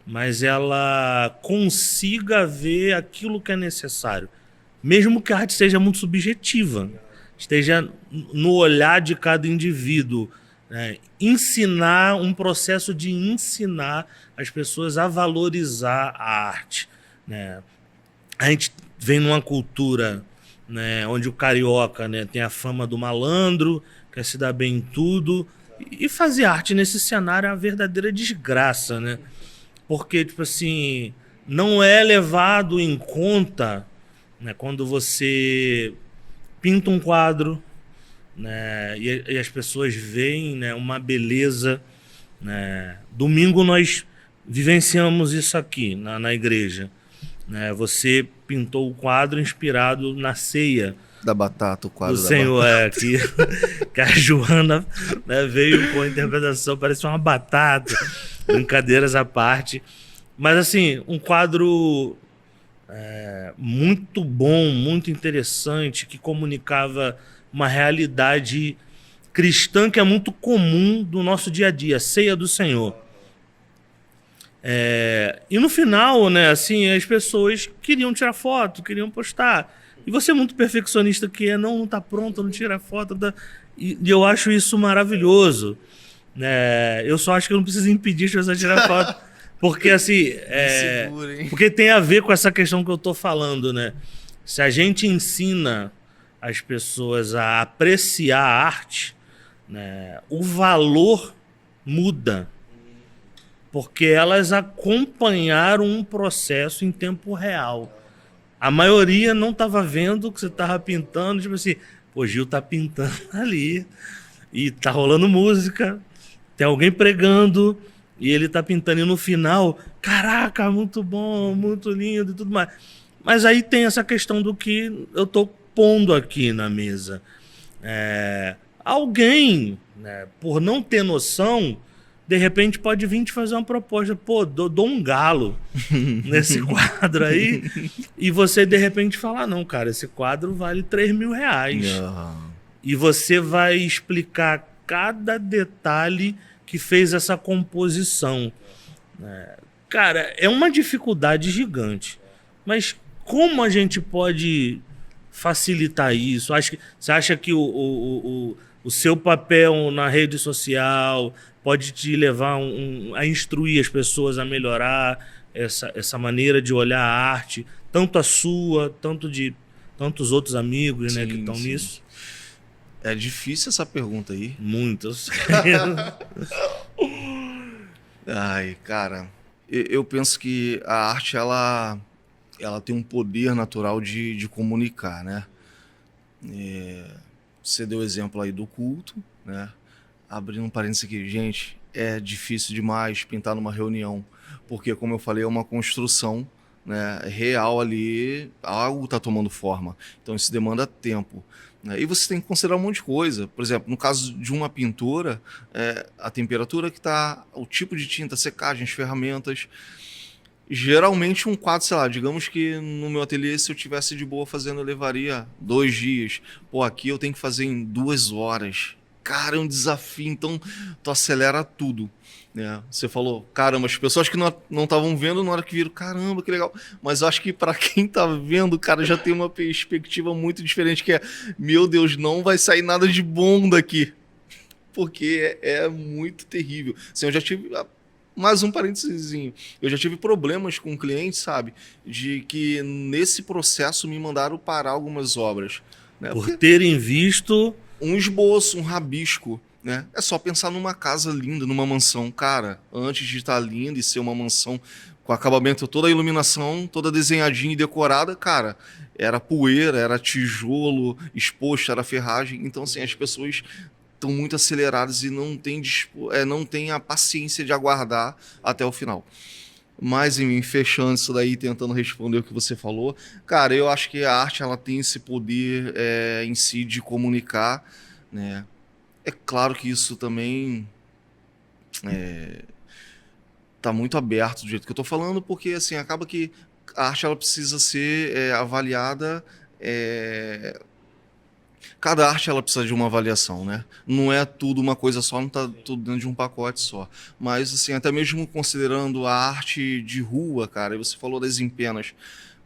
mas ela consiga ver aquilo que é necessário, mesmo que a arte seja muito subjetiva, esteja no olhar de cada indivíduo. Ensinar, um processo de ensinar as pessoas a valorizar a arte, né? A gente vem numa cultura, né, onde o carioca, né, tem a fama do malandro, quer se dar bem em tudo, e fazer arte nesse cenário é uma verdadeira desgraça, né? Porque, tipo assim, não é levado em conta, né, quando você pinta um quadro, né, e as pessoas veem, né, uma beleza, né? Domingo nós vivenciamos isso aqui na igreja, né? Você pintou o quadro inspirado na ceia da batata, o quadro do da Senhor, batata. Que a Joana, né, veio com a interpretação, parece uma batata, brincadeiras à parte, mas assim, um quadro muito bom, muito interessante, que comunicava uma realidade cristã que é muito comum do nosso dia a dia, a ceia do Senhor. E no final, né, assim, as pessoas queriam tirar foto, queriam postar. E você, muito perfeccionista que não tá pronto, não tira foto. E eu acho isso maravilhoso. Eu só acho que eu não preciso impedir as pessoas de tirar foto. Porque assim, Segura, hein? porque tem a ver com essa questão que eu tô falando, né? Se a gente ensina as pessoas a apreciar a arte, né, o valor muda. Porque elas acompanharam um processo em tempo real. A maioria não estava vendo o que você estava pintando, tipo assim, pô, Gil tá pintando ali, e tá rolando música, tem alguém pregando, e ele tá pintando, e no final, caraca, muito bom, muito lindo e tudo mais. Mas aí tem essa questão do que eu tô pondo aqui na mesa. Alguém, né, por não ter noção, de repente pode vir te fazer uma proposta. Pô, dou um galo nesse quadro aí. E você, de repente, falar, não, cara, esse quadro vale R$ 3.000. Não. E você vai explicar cada detalhe que fez essa composição. Cara, é uma dificuldade gigante. Mas como a gente pode facilitar isso? Você acha que o seu papel na rede social pode te levar a instruir as pessoas a melhorar essa maneira de olhar a arte, tanto a sua, tanto de tantos outros amigos, né, que estão nisso? É difícil essa pergunta aí. Muitos. Ai, cara, eu penso que a arte, ela tem um poder natural de comunicar, né? Você deu o exemplo aí do culto, né? Abrindo um parênteses aqui, gente, é difícil demais pintar numa reunião, porque, como eu falei, é uma construção, né, real ali, algo está tomando forma. Então isso demanda tempo, né? E você tem que considerar um monte de coisa. Por exemplo, no caso de uma pintura, a temperatura que está, o tipo de tinta, secagem, as ferramentas. Geralmente um quadro, sei lá, digamos que no meu ateliê, se eu tivesse de boa fazendo, eu levaria 2 dias. Pô, aqui eu tenho que fazer em 2 horas. Cara, é um desafio, então tu acelera tudo, né? Você falou, caramba, as pessoas que não estavam vendo na hora que viram, caramba, que legal. Mas eu acho que para quem tá vendo, cara, já tem uma perspectiva muito diferente, que é, meu Deus, não vai sair nada de bom daqui. Porque é muito terrível. Assim, eu já tive... Mais um parênteses, eu já tive problemas com clientes, sabe? De que nesse processo me mandaram parar algumas obras, né? Por terem visto um esboço, um rabisco, né? É só pensar numa casa linda, numa mansão. Cara, antes de estar linda e ser uma mansão com acabamento, toda a iluminação, toda desenhadinha e decorada, cara, era poeira, era tijolo exposto, era ferragem. Então, assim, as pessoas estão muito aceleradas e não têm a paciência de aguardar até o final. Mas, enfim, fechando isso daí, tentando responder o que você falou, cara, eu acho que a arte, ela tem esse poder em si de comunicar, né? É claro que isso também tá muito aberto do jeito que eu tô falando, porque, assim, acaba que a arte, ela precisa ser avaliada... Cada arte, ela precisa de uma avaliação, né? Não é tudo uma coisa só, não tá tudo dentro de um pacote só. Mas, assim, até mesmo considerando a arte de rua, cara, e você falou das empenas,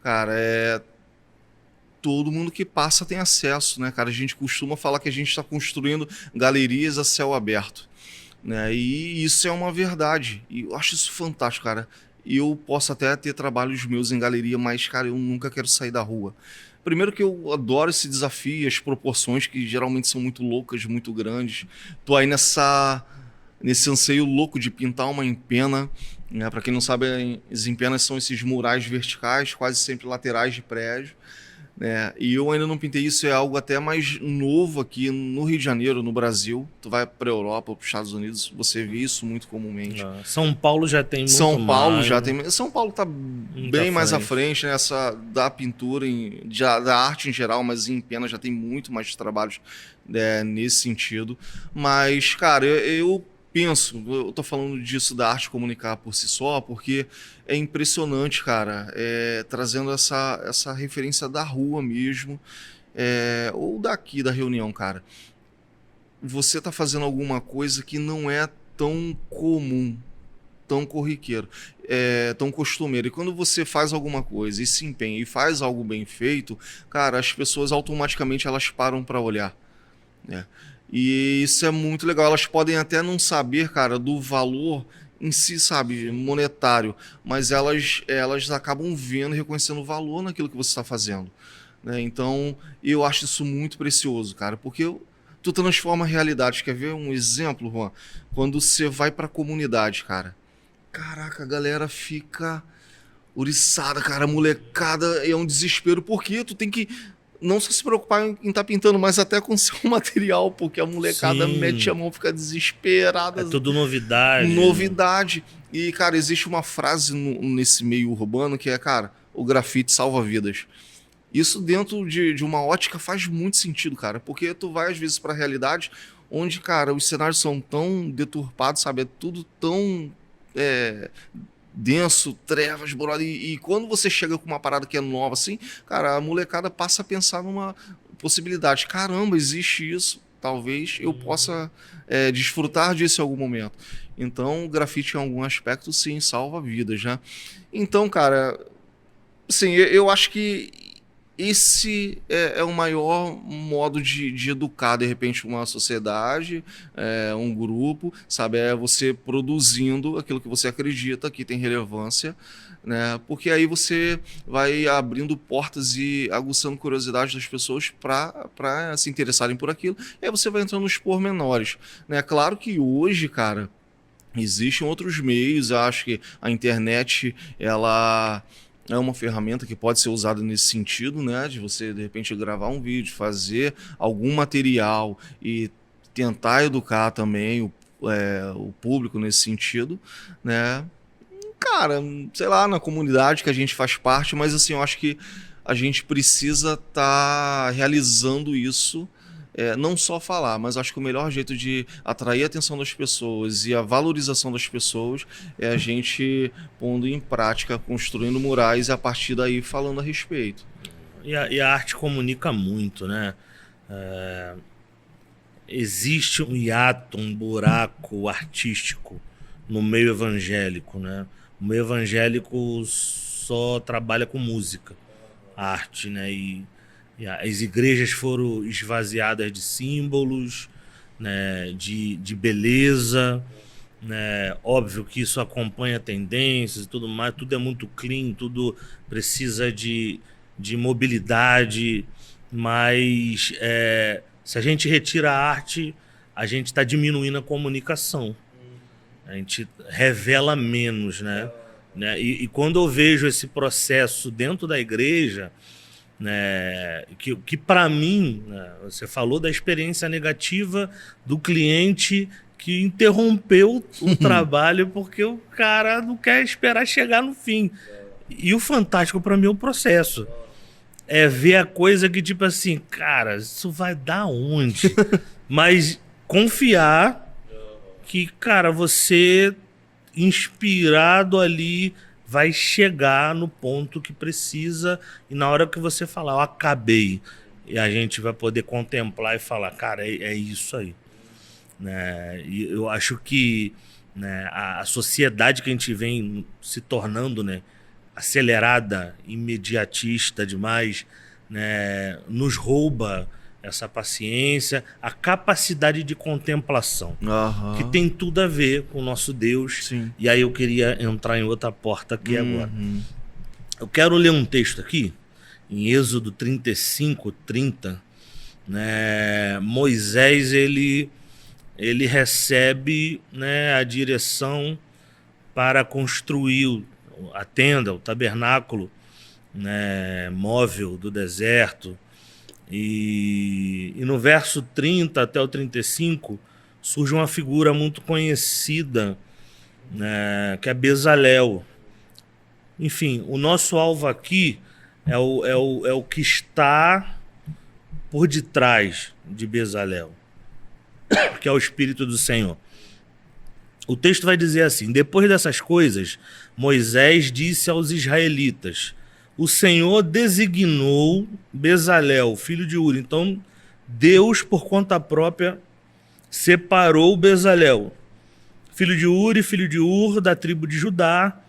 cara, todo mundo que passa tem acesso, né, cara? A gente costuma falar que a gente está construindo galerias a céu aberto, né? E isso é uma verdade. E eu acho isso fantástico, cara. E eu posso até ter trabalhos meus em galeria, mas, cara, eu nunca quero sair da rua. Primeiro que eu adoro esse desafio, as proporções que geralmente são muito loucas, muito grandes. Tô aí nesse anseio louco de pintar uma empena, né? Para quem não sabe, as empenas são esses murais verticais, quase sempre laterais de prédio, né? E eu ainda não pintei isso, é algo até mais novo aqui no Rio de Janeiro, no Brasil. Tu vai para a Europa, para os Estados Unidos, você vê isso muito comumente. São Paulo já tem muito São Paulo mais, já né? tem. São Paulo está bem mais à frente nessa da pintura, da arte em geral, mas em pena já tem muito mais trabalhos nesse sentido. Mas, cara, eu penso, eu tô falando disso da arte comunicar por si só, porque é impressionante, cara, trazendo essa referência da rua mesmo, ou daqui da reunião, cara. Você tá fazendo alguma coisa que não é tão comum, tão corriqueiro, tão costumeiro. E quando você faz alguma coisa e se empenha e faz algo bem feito, cara, as pessoas automaticamente elas param para olhar, né? E isso é muito legal. Elas podem até não saber, cara, do valor em si, sabe, monetário, mas elas acabam vendo e reconhecendo o valor naquilo que você está fazendo, né? Então, eu acho isso muito precioso, cara, porque tu transforma a realidade. Quer ver um exemplo, Juan? Quando você vai pra comunidade, cara, caraca, a galera fica uriçada, cara, a molecada é um desespero, porque tu tem que não só se preocupar em estar pintando, mas até com seu material, porque a molecada mete a Sim, mão, fica é desesperada. tudo novidade. Novidade. E, cara, existe uma frase nesse meio urbano que é, cara, o grafite salva vidas. Isso dentro de uma ótica faz muito sentido, cara, porque tu vai às vezes pra realidade onde, cara, os cenários são tão deturpados, sabe? É tudo tão é, denso, trevas, brother. E quando você chega com uma parada que é nova assim, cara, a molecada passa a pensar numa possibilidade. Caramba, existe isso. Talvez eu possa desfrutar disso em algum momento. Então, o grafite, em algum aspecto, sim, salva vidas, né? Então, cara, sim, eu acho que esse é o maior modo de educar, de repente, uma sociedade, um grupo, sabe? É você produzindo aquilo que você acredita que tem relevância, né? Porque aí você vai abrindo portas e aguçando curiosidade das pessoas para se interessarem por aquilo. E aí você vai entrando nos pormenores, né? Claro que hoje, cara, existem outros meios. Eu acho que a internet, ela é uma ferramenta que pode ser usada nesse sentido, né? De você, de repente, gravar um vídeo, fazer algum material e tentar educar também o público nesse sentido, né? Cara, sei lá, na comunidade que a gente faz parte, mas assim, eu acho que a gente precisa estar realizando isso, não só falar, mas acho que o melhor jeito de atrair a atenção das pessoas e a valorização das pessoas é a gente pondo em prática, construindo murais e a partir daí falando a respeito. E a arte comunica muito, né? É, existe um hiato, um buraco artístico no meio evangélico, né? O meio evangélico só trabalha com música, arte, né? E as igrejas foram esvaziadas de símbolos, né? De beleza, né? Óbvio que isso acompanha tendências e tudo mais, tudo é muito clean, tudo precisa de mobilidade, mas se a gente retira a arte, a gente está diminuindo a comunicação. A gente revela menos, né? E quando eu vejo esse processo dentro da igreja, né, que para mim, né, você falou da experiência negativa do cliente que interrompeu o trabalho porque o cara não quer esperar chegar no fim. E o fantástico para mim é o processo. É ver a coisa que, tipo assim, cara, isso vai dar onde? Mas confiar que, cara, você, inspirado ali, vai chegar no ponto que precisa e na hora que você falar, eu acabei, e a gente vai poder contemplar e falar, cara, é isso aí. Né? E eu acho que, né, a sociedade que a gente vem se tornando, né, acelerada, imediatista demais, né, nos rouba essa paciência, a capacidade de contemplação, que tem tudo a ver com o nosso Deus. Sim. E aí eu queria entrar em outra porta aqui agora. Eu quero ler um texto aqui, em Êxodo 35:30, né? Moisés, ele recebe, né, a direção para construir a tenda, o tabernáculo, né, móvel do deserto. E no verso 30 até o 35 surge uma figura muito conhecida, né, que é Bezalel. Enfim, o nosso alvo aqui é o que está por detrás de Bezalel, que é o Espírito do Senhor. O texto vai dizer assim: depois dessas coisas, Moisés disse aos israelitas: o Senhor designou Bezalel, filho de Uri. Então, Deus, por conta própria, separou Bezalel, filho de Uri, filho de Ur, da tribo de Judá,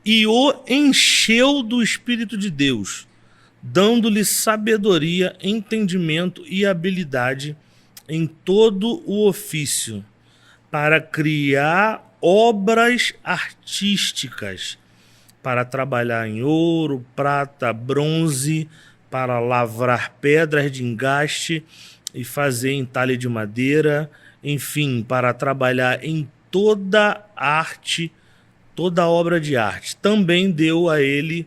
e o encheu do Espírito de Deus, dando-lhe sabedoria, entendimento e habilidade em todo o ofício, para criar obras artísticas, para trabalhar em ouro, prata, bronze, para lavrar pedras de engaste e fazer entalhe de madeira, enfim, para trabalhar em toda arte, toda obra de arte. Também deu a ele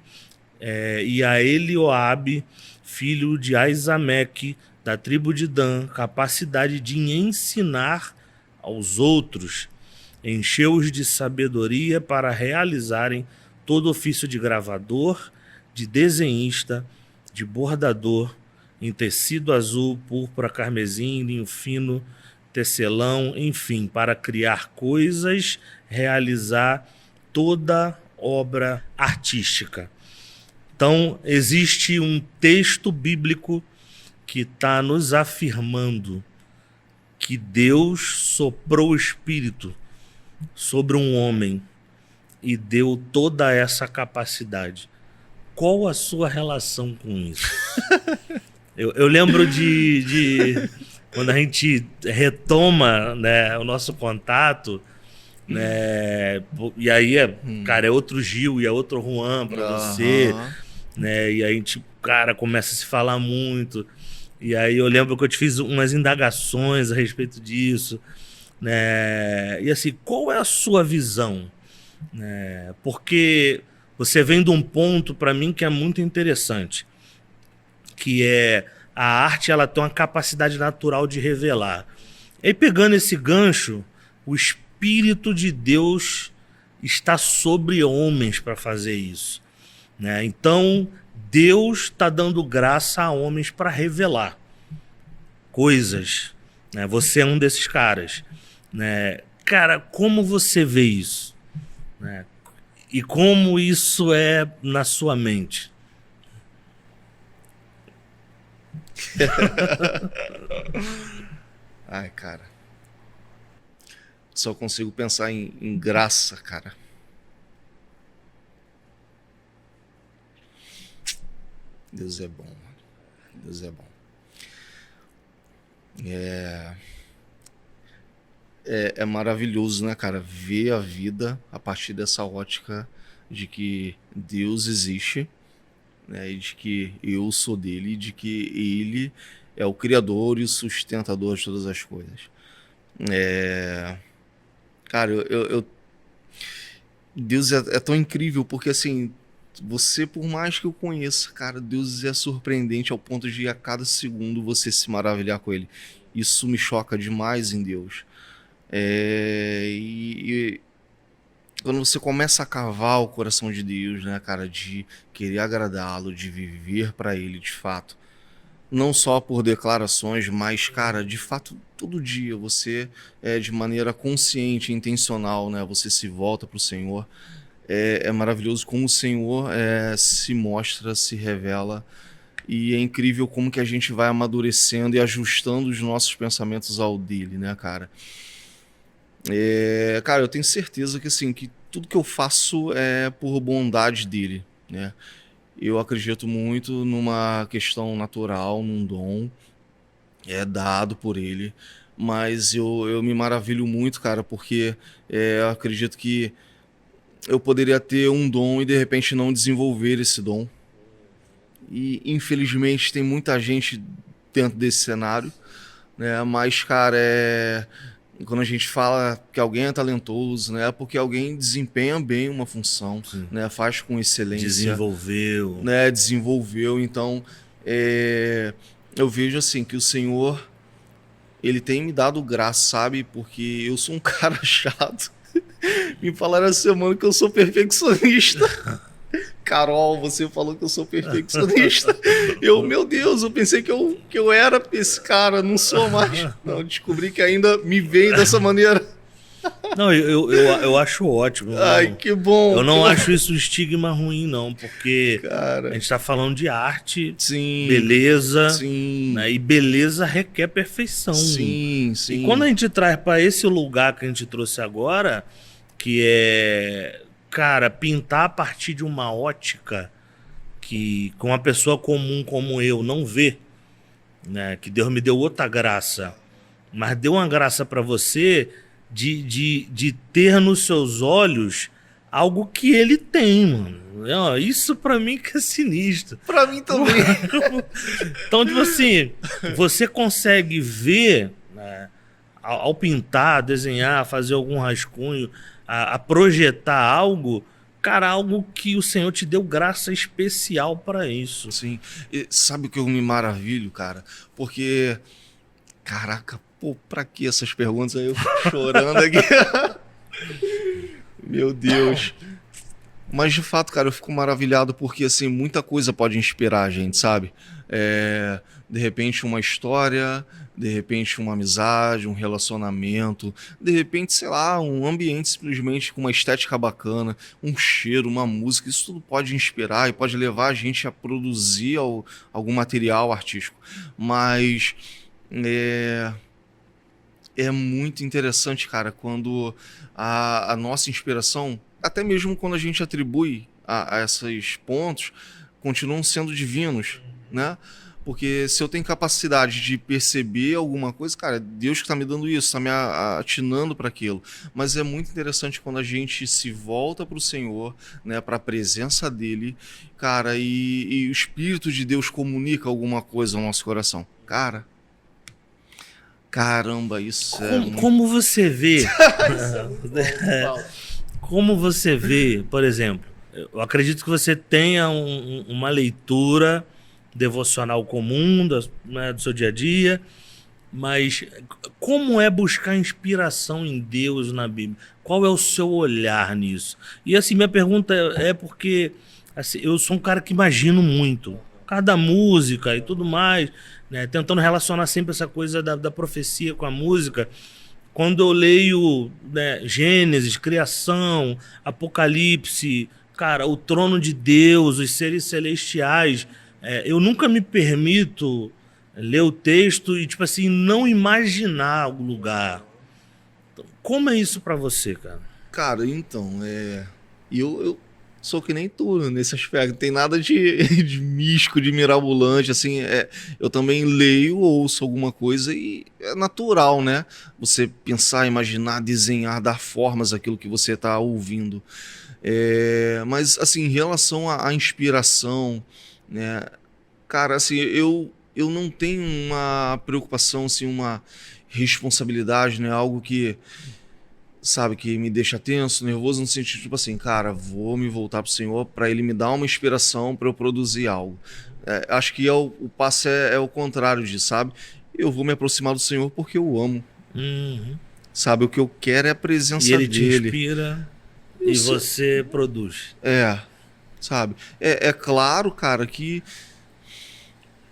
e a Elioabe, filho de Aizameque, da tribo de Dan, capacidade de ensinar aos outros, encheu-os de sabedoria para realizarem todo ofício de gravador, de desenhista, de bordador, em tecido azul, púrpura, carmesim, linho fino, tecelão, enfim, para criar coisas, realizar toda obra artística. Então, existe um texto bíblico que está nos afirmando que Deus soprou o Espírito sobre um homem e deu toda essa capacidade. Qual a sua relação com isso? Eu lembro de quando a gente retoma, né, o nosso contato, né, e aí, cara, é outro Gil e é outro Juan para você, né, e aí a gente, cara, começa a se falar muito. E aí eu lembro que eu te fiz umas indagações a respeito disso, né? E assim, qual é a sua visão? Né? Porque você vem de um ponto para mim que é muito interessante, que é a arte, ela tem uma capacidade natural de revelar. E pegando esse gancho, o Espírito de Deus está sobre homens para fazer isso, né? Então Deus está dando graça a homens para revelar coisas, né? Você é um desses caras, né? Cara, como você vê isso, né? E como isso é na sua mente? Ai, cara. Só consigo pensar em graça, cara. Deus é bom, mano. Deus é bom. É maravilhoso, né, cara? Ver a vida a partir dessa ótica de que Deus existe, né? E de que eu sou dele, e de que ele é o criador e o sustentador de todas as coisas. Cara, Deus é tão incrível, porque assim, você, por mais que eu conheça, cara, Deus é surpreendente ao ponto de a cada segundo você se maravilhar com ele. Isso me choca demais em Deus. E quando você começa a cavar o coração de Deus, né, cara, de querer agradá-lo, de viver para ele de fato, não só por declarações, mas, cara, de fato, todo dia você, de maneira consciente e intencional, né, você se volta para o Senhor. É maravilhoso como o Senhor se mostra, se revela, e é incrível como que a gente vai amadurecendo e ajustando os nossos pensamentos ao dele, né, cara? Cara, eu tenho certeza que, assim, que tudo que eu faço é por bondade dele, né? Eu acredito muito numa questão natural, num dom dado por ele, mas eu me maravilho muito, cara, porque eu acredito que eu poderia ter um dom e de repente não desenvolver esse dom. E infelizmente tem muita gente dentro desse cenário, né? Mas, cara, quando a gente fala que alguém é talentoso, né? É porque alguém desempenha bem uma função, né? Faz com excelência. Desenvolveu. Né? Desenvolveu. Então, eu vejo assim que o Senhor, ele tem me dado graça, sabe? Porque eu sou um cara chato. Me falaram essa semana que eu sou perfeccionista. Carol, você falou que eu sou perfeccionista. Meu Deus, eu pensei que eu era esse cara, não sou mais. Não, descobri que ainda me veio dessa maneira. Não, eu acho ótimo. Ai, que bom. Eu não acho isso um estigma ruim, não, porque, cara, a gente está falando de arte, sim, beleza, sim, né? E beleza requer perfeição. Sim, sim. E quando a gente traz para esse lugar que a gente trouxe agora, que é, cara, pintar a partir de uma ótica que com uma pessoa comum como eu não vê, né? Que Deus me deu outra graça, mas deu uma graça para você de ter nos seus olhos algo que ele tem, mano. Ó, isso para mim que é sinistro. Pra mim também. Então, tipo assim, você consegue ver, né, ao pintar, desenhar, fazer algum rascunho, a projetar algo, cara, algo que o Senhor te deu graça especial para isso. Sim. E sabe o que eu me maravilho, cara? Porque, caraca, pô, pra que essas perguntas aí? Eu fico chorando aqui. Meu Deus. Mas de fato, cara, eu fico maravilhado porque assim, muita coisa pode inspirar a gente, sabe? De repente uma história, de repente uma amizade, um relacionamento, de repente, sei lá, um ambiente simplesmente com uma estética bacana, um cheiro, uma música, isso tudo pode inspirar e pode levar a gente a produzir algum material artístico. Mas é muito interessante, cara, quando a nossa inspiração, até mesmo quando a gente atribui a esses pontos, continuam sendo divinos, né? Porque se eu tenho capacidade de perceber alguma coisa, cara, é Deus que está me dando isso, está me atinando para aquilo. Mas é muito interessante quando a gente se volta para o Senhor, né, para a presença dele, cara, e o Espírito de Deus comunica alguma coisa ao nosso coração. Cara, caramba, isso Como você vê? Isso é muito bom. Como você vê, por exemplo, eu acredito que você tenha uma leitura devocional comum né, do seu dia a dia, mas como é buscar inspiração em Deus na Bíblia? Qual é o seu olhar nisso? E assim, minha pergunta é porque assim, eu sou um cara que imagino muito, cada música e tudo mais, né, tentando relacionar sempre essa coisa da profecia com a música. Quando eu leio, né, Gênesis, criação, Apocalipse, cara, o trono de Deus, os seres celestiais, eu nunca me permito ler o texto e, tipo assim, não imaginar o lugar. Então, como é isso pra você, cara? Cara, então, eu sou que nem tu nesse aspecto. Não tem nada de místico, de mirabolante, assim. Eu também leio, ouço alguma coisa e é natural, né? Você pensar, imaginar, desenhar, dar formas àquilo que você está ouvindo. Mas, assim, em relação à inspiração, né? Cara, assim, eu não tenho uma preocupação, assim, uma responsabilidade, né? Algo que, sabe, que me deixa tenso, nervoso, no sentido, tipo assim, cara, vou me voltar pro Senhor para ele me dar uma inspiração para eu produzir algo. Acho que o passo é o contrário disso, sabe? Eu vou me aproximar do Senhor porque eu amo. Uhum. Sabe, o que eu quero é a presença E ele dele. te inspira Isso. e você produz. Sabe? É claro, cara, que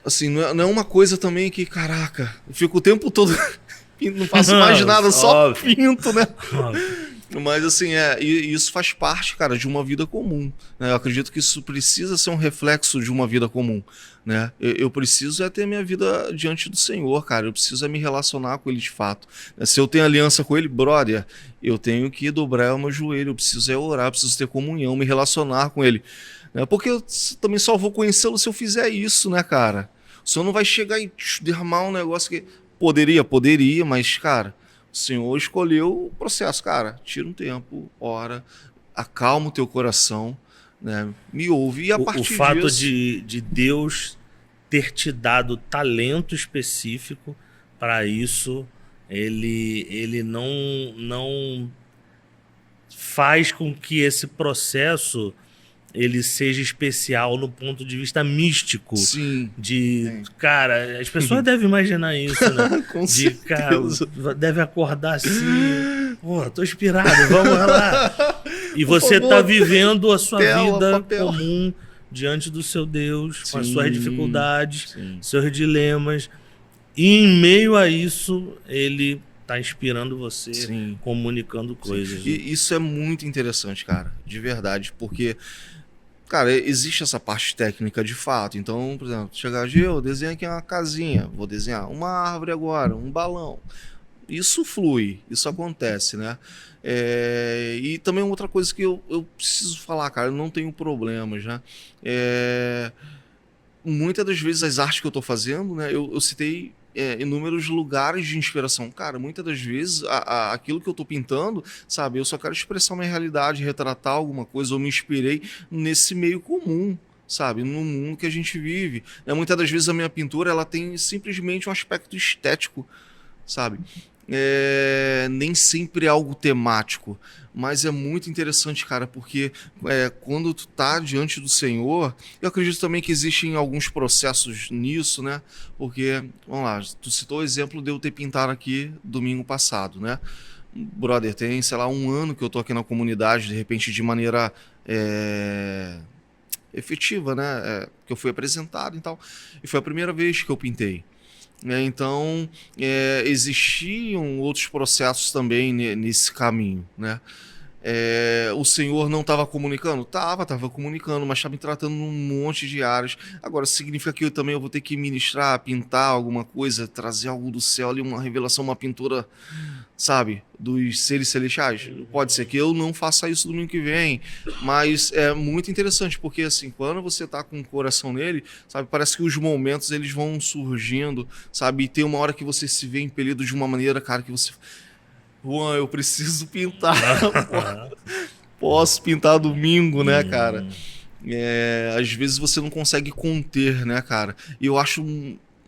assim, não é uma coisa também que, caraca, eu fico o tempo todo não faço mais nada, só Óbvio. pinto, né? Óbvio. Mas assim, e isso faz parte, cara, de uma vida comum, né? Eu acredito que isso precisa ser um reflexo de uma vida comum, né? Eu preciso ter minha vida diante do Senhor, cara. Eu preciso me relacionar com Ele de fato. Se eu tenho aliança com Ele, brother, eu tenho que dobrar o meu joelho, eu preciso orar, eu preciso ter comunhão, me relacionar com Ele. Né? Porque eu também só vou conhecê-lo se eu fizer isso, né, cara? O Senhor não vai chegar e derramar um negócio que... Poderia, mas, cara, o Senhor escolheu o processo. Cara, tira um tempo, ora, acalma o teu coração, né? Me ouve e a partir disso... O fato de Deus ter te dado talento específico para isso, ele não faz com que esse processo ele seja especial no ponto de vista místico. Sim. Cara, as pessoas devem imaginar isso, né? Com certeza. Cara, deve acordar assim, pô, tô inspirado, vamos lá. E Por você favor, tá vivendo a sua vida papel. comum diante do seu Deus, com as Sim, suas dificuldades, sim. seus dilemas. E em meio a isso, ele tá inspirando você, Sim. comunicando coisas. E isso é muito interessante, cara, de verdade, porque, cara, existe essa parte técnica de fato. Então, por exemplo, chegar, eu desenho aqui uma casinha, vou desenhar uma árvore agora, um balão. Isso flui, isso acontece, né? E também outra coisa que eu preciso falar, cara, eu não tenho problemas, né? Muitas das vezes as artes que eu tô fazendo, né? Eu citei inúmeros lugares de inspiração. Cara, muitas das vezes, aquilo que eu tô pintando, sabe, eu só quero expressar uma realidade, retratar alguma coisa, eu me inspirei nesse meio comum, sabe, no mundo que a gente vive. Muitas das vezes a minha pintura, ela tem simplesmente um aspecto estético, sabe? Nem sempre é algo temático, mas é muito interessante, cara, porque quando tu tá diante do Senhor, eu acredito também que existem alguns processos nisso, né? Porque, vamos lá, tu citou o exemplo de eu ter pintado aqui domingo passado, né? Brother, tem, sei lá, 1 ano que eu tô aqui na comunidade, de repente de maneira efetiva, né? Que eu fui apresentado e tal, e foi a primeira vez que eu pintei. Então, existiam outros processos também nesse caminho, né? O Senhor não estava comunicando? Estava comunicando, mas estava me tratando num monte de áreas. Agora, significa que eu vou ter que ministrar, pintar alguma coisa, trazer algo do céu ali, uma revelação, uma pintura, sabe, dos seres celestiais? Pode ser que eu não faça isso domingo que vem, mas é muito interessante, porque assim, quando você está com o coração nele, sabe, parece que os momentos eles vão surgindo, sabe, e tem uma hora que você se vê impelido de uma maneira, cara, que você... Juan, eu preciso pintar. Posso pintar domingo, né, cara? Às vezes você não consegue conter, né, cara? E eu acho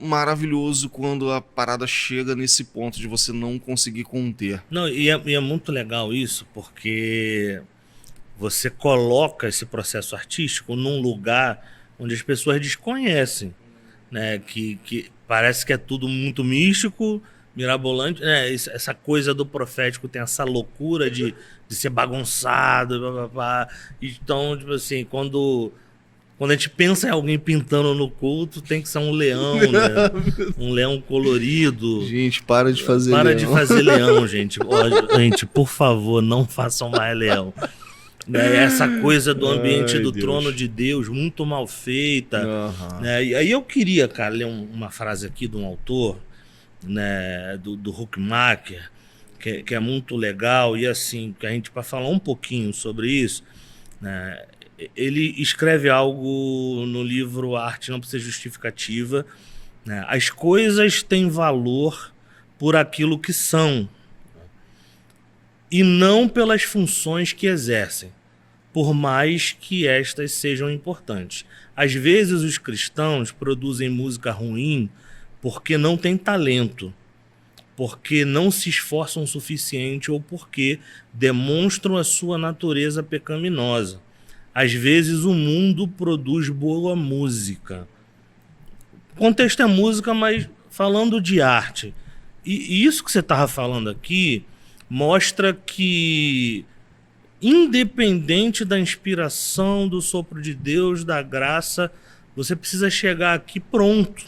maravilhoso quando a parada chega nesse ponto de você não conseguir conter. Não, e é muito legal isso, porque você coloca esse processo artístico num lugar onde as pessoas desconhecem, né? Que parece que é tudo muito místico, mirabolante, né? Essa coisa do profético tem essa loucura de ser bagunçado, blá, blá, blá. Então, tipo assim, quando a gente pensa em alguém pintando no culto, tem que ser um leão, né? Um leão colorido. Gente, para de fazer leão. Para de fazer leão, gente. Gente, por favor, não façam mais leão. Essa coisa do ambiente do Deus. Trono de Deus, muito mal feita. Né? E aí eu queria, cara, ler uma frase aqui de um autor, né, do Huckmacher, que é muito legal, e assim, que a gente, para falar um pouquinho sobre isso, né, ele escreve algo no livro A Arte Não Precisa Justificativa, né? As coisas têm valor por aquilo que são, e não pelas funções que exercem, por mais que estas sejam importantes. Às vezes os cristãos produzem música ruim porque não têm talento, porque não se esforçam o suficiente ou porque demonstram a sua natureza pecaminosa. Às vezes o mundo produz boa música. O contexto é música, mas falando de arte. E isso que você estava falando aqui mostra que, independente da inspiração, do sopro de Deus, da graça, você precisa chegar aqui pronto.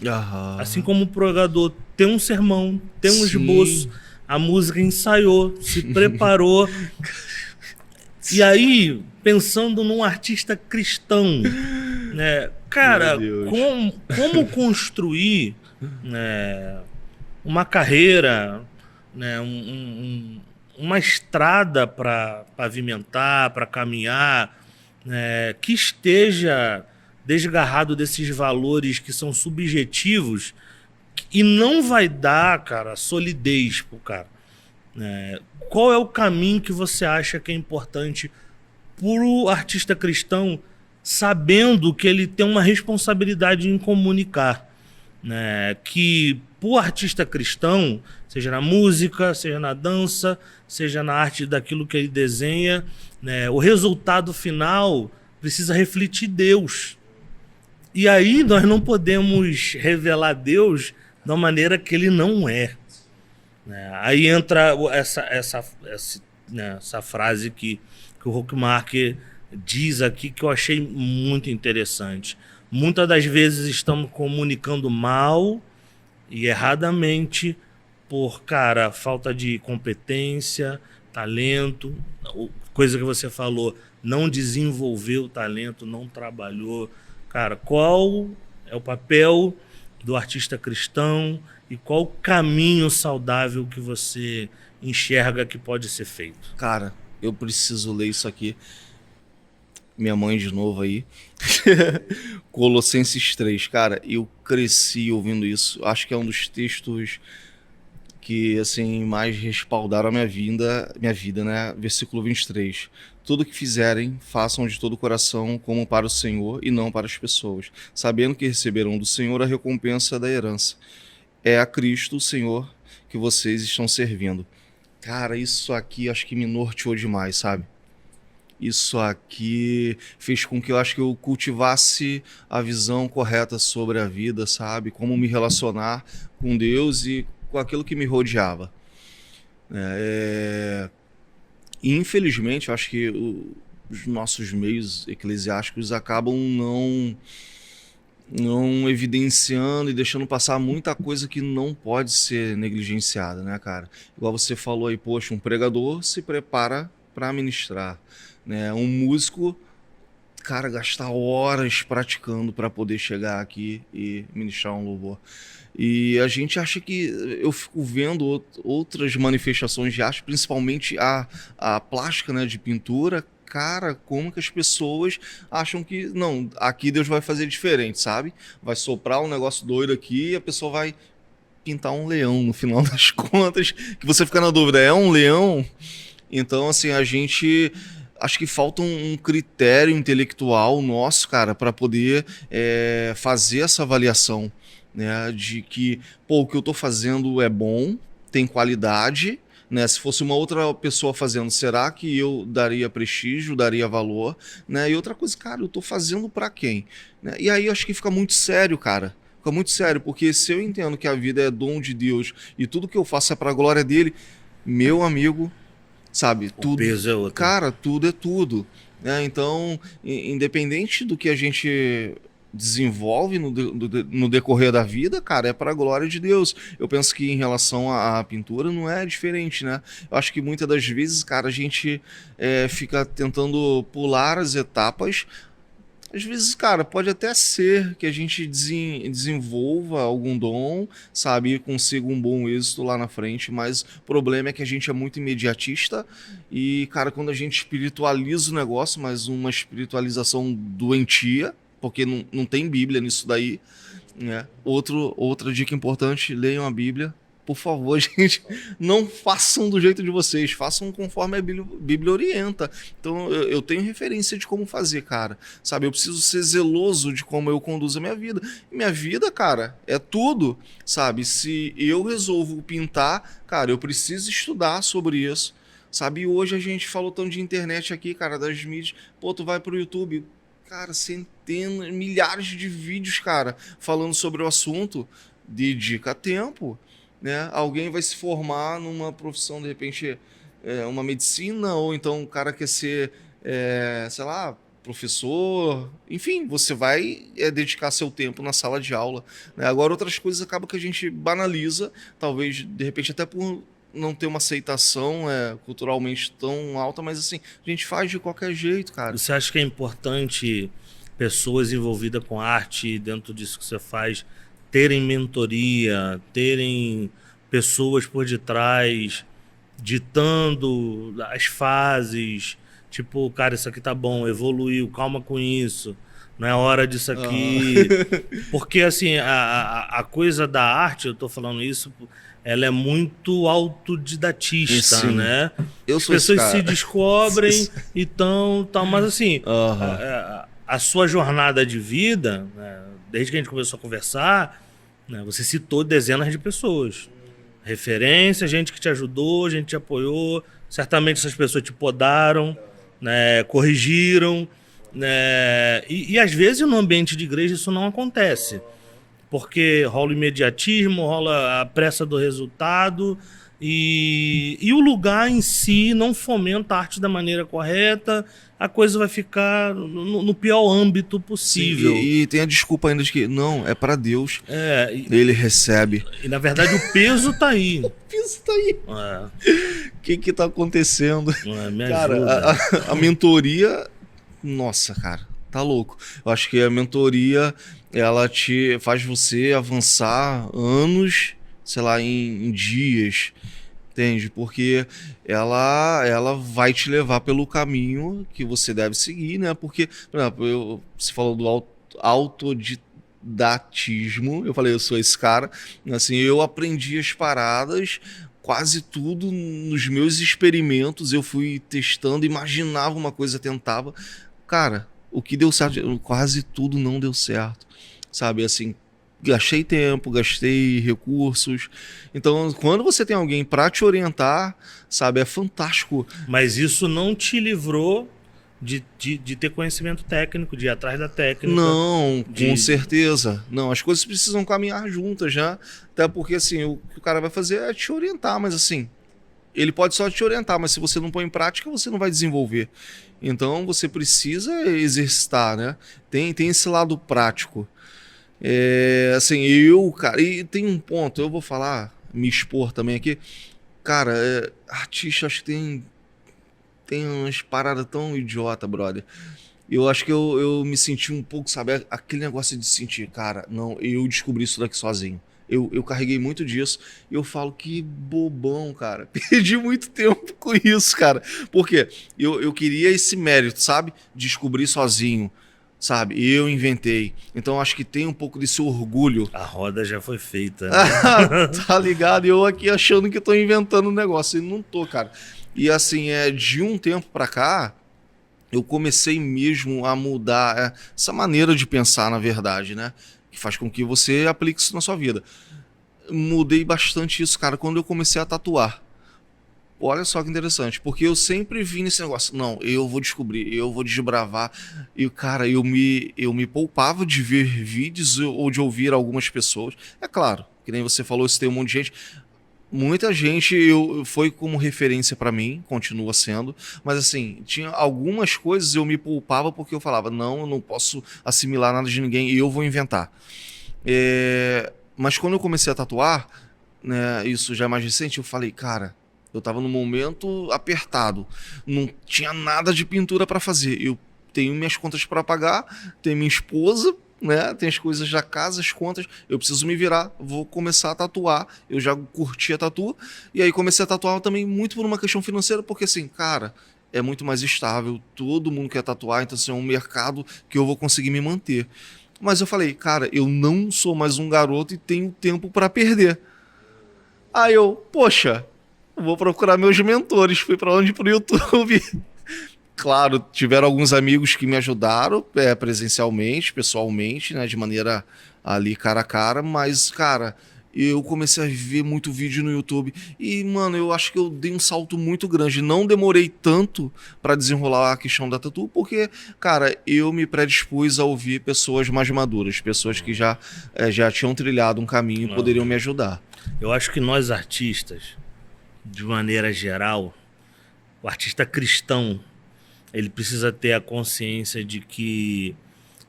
Assim como o pregador tem um sermão, tem um esboço, a música ensaiou, se preparou. E aí, pensando num artista cristão, né, cara, como construir, né, uma carreira, né, uma estrada para pavimentar, para caminhar, né, que esteja desgarrado desses valores que são subjetivos e não vai dar, cara, solidez pro cara. Qual é o caminho que você acha que é importante pro artista cristão, sabendo que ele tem uma responsabilidade em comunicar, né? Que pro artista cristão, seja na música, seja na dança, seja na arte daquilo que ele desenha, né, o resultado final precisa refletir Deus. E aí nós não podemos revelar Deus da maneira que ele não é. Aí entra essa frase que o Huckmacher diz aqui, que eu achei muito interessante. Muitas das vezes estamos comunicando mal e erradamente por, cara, falta de competência, talento, coisa que você falou, não desenvolveu o talento, não trabalhou. Cara, qual é o papel do artista cristão e qual o caminho saudável que você enxerga que pode ser feito? Cara, eu preciso ler isso aqui. minha mãe de novo aí. Colossenses 3, cara, eu cresci ouvindo isso. Acho que é um dos textos que, assim, mais respaldaram a minha vida, né? Versículo 23. Tudo que fizerem, façam de todo o coração como para o Senhor e não para as pessoas, sabendo que receberão do Senhor a recompensa da herança. É a Cristo, o Senhor, que vocês estão servindo. Cara, isso aqui acho que me norteou demais, sabe? Isso aqui fez com que eu acho que eu cultivasse a visão correta sobre a vida, sabe? Como me relacionar com Deus e com aquilo que me rodeava. E infelizmente, eu acho que os nossos meios eclesiásticos acabam não evidenciando e deixando passar muita coisa que não pode ser negligenciada, né, cara? Igual você falou aí, poxa, um pregador se prepara para ministrar, né? Um músico, cara, gasta horas praticando para poder chegar aqui e ministrar um louvor. E a gente acha que, eu fico vendo outras manifestações de arte, principalmente a plástica, né, de pintura. Cara, como que as pessoas acham que, não, aqui Deus vai fazer diferente, sabe? Vai soprar um negócio doido aqui e a pessoa vai pintar um leão no final das contas, que você fica na dúvida, é um leão? Então, assim, a gente... Acho que falta um critério intelectual nosso, cara, para poder fazer essa avaliação, né? De que, pô, o que eu tô fazendo é bom, tem qualidade, né? Se fosse uma outra pessoa fazendo, será que eu daria prestígio, daria valor, né? E outra coisa, cara, eu tô fazendo para quem? Né? E aí eu acho que fica muito sério, cara. Fica muito sério, porque se eu entendo que a vida é dom de Deus e tudo que eu faço é para a glória dele, meu amigo, sabe, tudo, peso é outro. cara, tudo é tudo, né? Então, independente do que a gente desenvolve no decorrer da vida, cara, é para a glória de Deus. Eu penso que em relação à pintura não é diferente, né? Eu acho que muitas das vezes, cara, a gente fica tentando pular as etapas. Às vezes, cara, pode até ser que a gente desenvolva algum dom, sabe, e consiga um bom êxito lá na frente, mas o problema é que a gente é muito imediatista e, cara, quando a gente espiritualiza o negócio, mas uma espiritualização doentia, porque não tem Bíblia nisso daí, né? Outra dica importante, leiam a Bíblia. Por favor, gente, não façam do jeito de vocês, façam conforme a Bíblia orienta. Então, eu tenho referência de como fazer, cara. Sabe, eu preciso ser zeloso de como eu conduzo a minha vida. E minha vida, cara, é tudo, sabe? Se eu resolvo pintar, cara, eu preciso estudar sobre isso, sabe? E hoje a gente falou tanto de internet aqui, cara, das mídias. Pô, tu vai pro YouTube, cara, centenas, milhares de vídeos, cara, falando sobre o assunto. Dedica tempo, né? Alguém vai se formar numa profissão, de repente, uma medicina, ou então o cara quer ser, sei lá, professor. Enfim, você vai dedicar seu tempo na sala de aula, né? Agora, outras coisas acabam que a gente banaliza, talvez, de repente, até por não ter uma aceitação culturalmente tão alta, mas assim, a gente faz de qualquer jeito, cara. Você acha que é importante pessoas envolvidas com arte, dentro disso que você faz, terem mentoria, terem pessoas por detrás, ditando as fases, tipo, cara, isso aqui tá bom, evoluiu, calma com isso, não é hora disso aqui. Porque, assim, a coisa da arte, eu tô falando isso, ela é muito autodidatista, Sim. né? As pessoas se descobrem e tal, mas assim, a sua jornada de vida, né, desde que a gente começou a conversar, né, você citou dezenas de pessoas. Referência, gente que te ajudou, gente que te apoiou. Certamente essas pessoas te podaram, né, corrigiram. Né, e às vezes no ambiente de igreja isso não acontece. Porque rola o imediatismo, rola a pressa do resultado. E o lugar em si não fomenta a arte da maneira correta, a coisa vai ficar no pior âmbito possível. Sim, e tem a desculpa ainda de que não, é para Deus, ele recebe. E na verdade o peso tá aí. O peso tá aí. O que tá acontecendo? Me cara, ajuda. A mentoria, nossa, cara, tá louco. Eu acho que a mentoria, ela faz você avançar anos, sei lá, em dias. Entende? Porque ela vai te levar pelo caminho que você deve seguir, né? Porque, por exemplo, você falou do autodidatismo, eu falei, eu sou esse cara, assim, eu aprendi as paradas, quase tudo nos meus experimentos, eu fui testando, imaginava uma coisa, tentava. Cara, o que deu certo, quase tudo não deu certo, sabe? Assim, gastei tempo, gastei recursos. Então, quando você tem alguém para te orientar, sabe, é fantástico. Mas isso não te livrou de ter conhecimento técnico, de ir atrás da técnica, Não, com de... certeza. Não, as coisas precisam caminhar juntas, já. Até porque, assim, o que o cara vai fazer é te orientar, mas assim, ele pode só te orientar, mas se você não põe em prática, você não vai desenvolver. Então, você precisa exercitar, né? Tem esse lado prático. Assim, cara, e tem um ponto, eu vou falar, me expor também aqui. Cara, artista, acho que tem umas paradas tão idiota, brother. Eu acho que eu me senti um pouco, sabe, aquele negócio de sentir, cara, não, eu descobri isso daqui sozinho. Eu carreguei muito disso e eu falo que bobão, cara. Perdi muito tempo com isso, cara. Por quê? Eu queria esse mérito, sabe? Descobrir sozinho, sabe? Eu inventei. Então acho que tem um pouco desse orgulho. A roda já foi feita, né? Tá ligado? E eu aqui achando que tô inventando um negócio e não tô, cara. E assim, de um tempo pra cá, eu comecei mesmo a mudar essa maneira de pensar, na verdade, né? Que faz com que você aplique isso na sua vida. Mudei bastante isso, cara, quando eu comecei a tatuar. Olha só que interessante, porque eu sempre vi nesse negócio, não, eu vou descobrir, eu vou desbravar. E, cara, eu me poupava de ver vídeos ou de ouvir algumas pessoas. É claro, que nem você falou, se tem um monte de gente. Muita gente foi como referência pra mim, continua sendo, mas assim, tinha algumas coisas eu me poupava porque eu falava, não, eu não posso assimilar nada de ninguém e eu vou inventar. Mas quando eu comecei a tatuar, né, isso já é mais recente, eu falei, cara, eu tava num momento apertado, não tinha nada de pintura pra fazer, eu tenho minhas contas pra pagar, tenho minha esposa, né, tem as coisas da casa, as contas, eu preciso me virar, vou começar a tatuar, eu já curti a tatu, e aí comecei a tatuar também muito por uma questão financeira, porque assim, cara, é muito mais estável, todo mundo quer tatuar, então assim, é um mercado que eu vou conseguir me manter. Mas eu falei, cara, eu não sou mais um garoto e tenho tempo pra perder. Aí eu, poxa, vou procurar meus mentores. Fui pra onde? Pro YouTube. Claro, tiveram alguns amigos que me ajudaram presencialmente, pessoalmente, né, de maneira ali cara a cara, mas, cara, eu comecei a ver muito vídeo no YouTube e, mano, eu acho que eu dei um salto muito grande. Não demorei tanto pra desenrolar a questão da tatu, porque, cara, eu me predispus a ouvir pessoas mais maduras, pessoas que já tinham trilhado um caminho e poderiam me ajudar. Eu acho que nós artistas, de maneira geral, o artista cristão, ele precisa ter a consciência de que,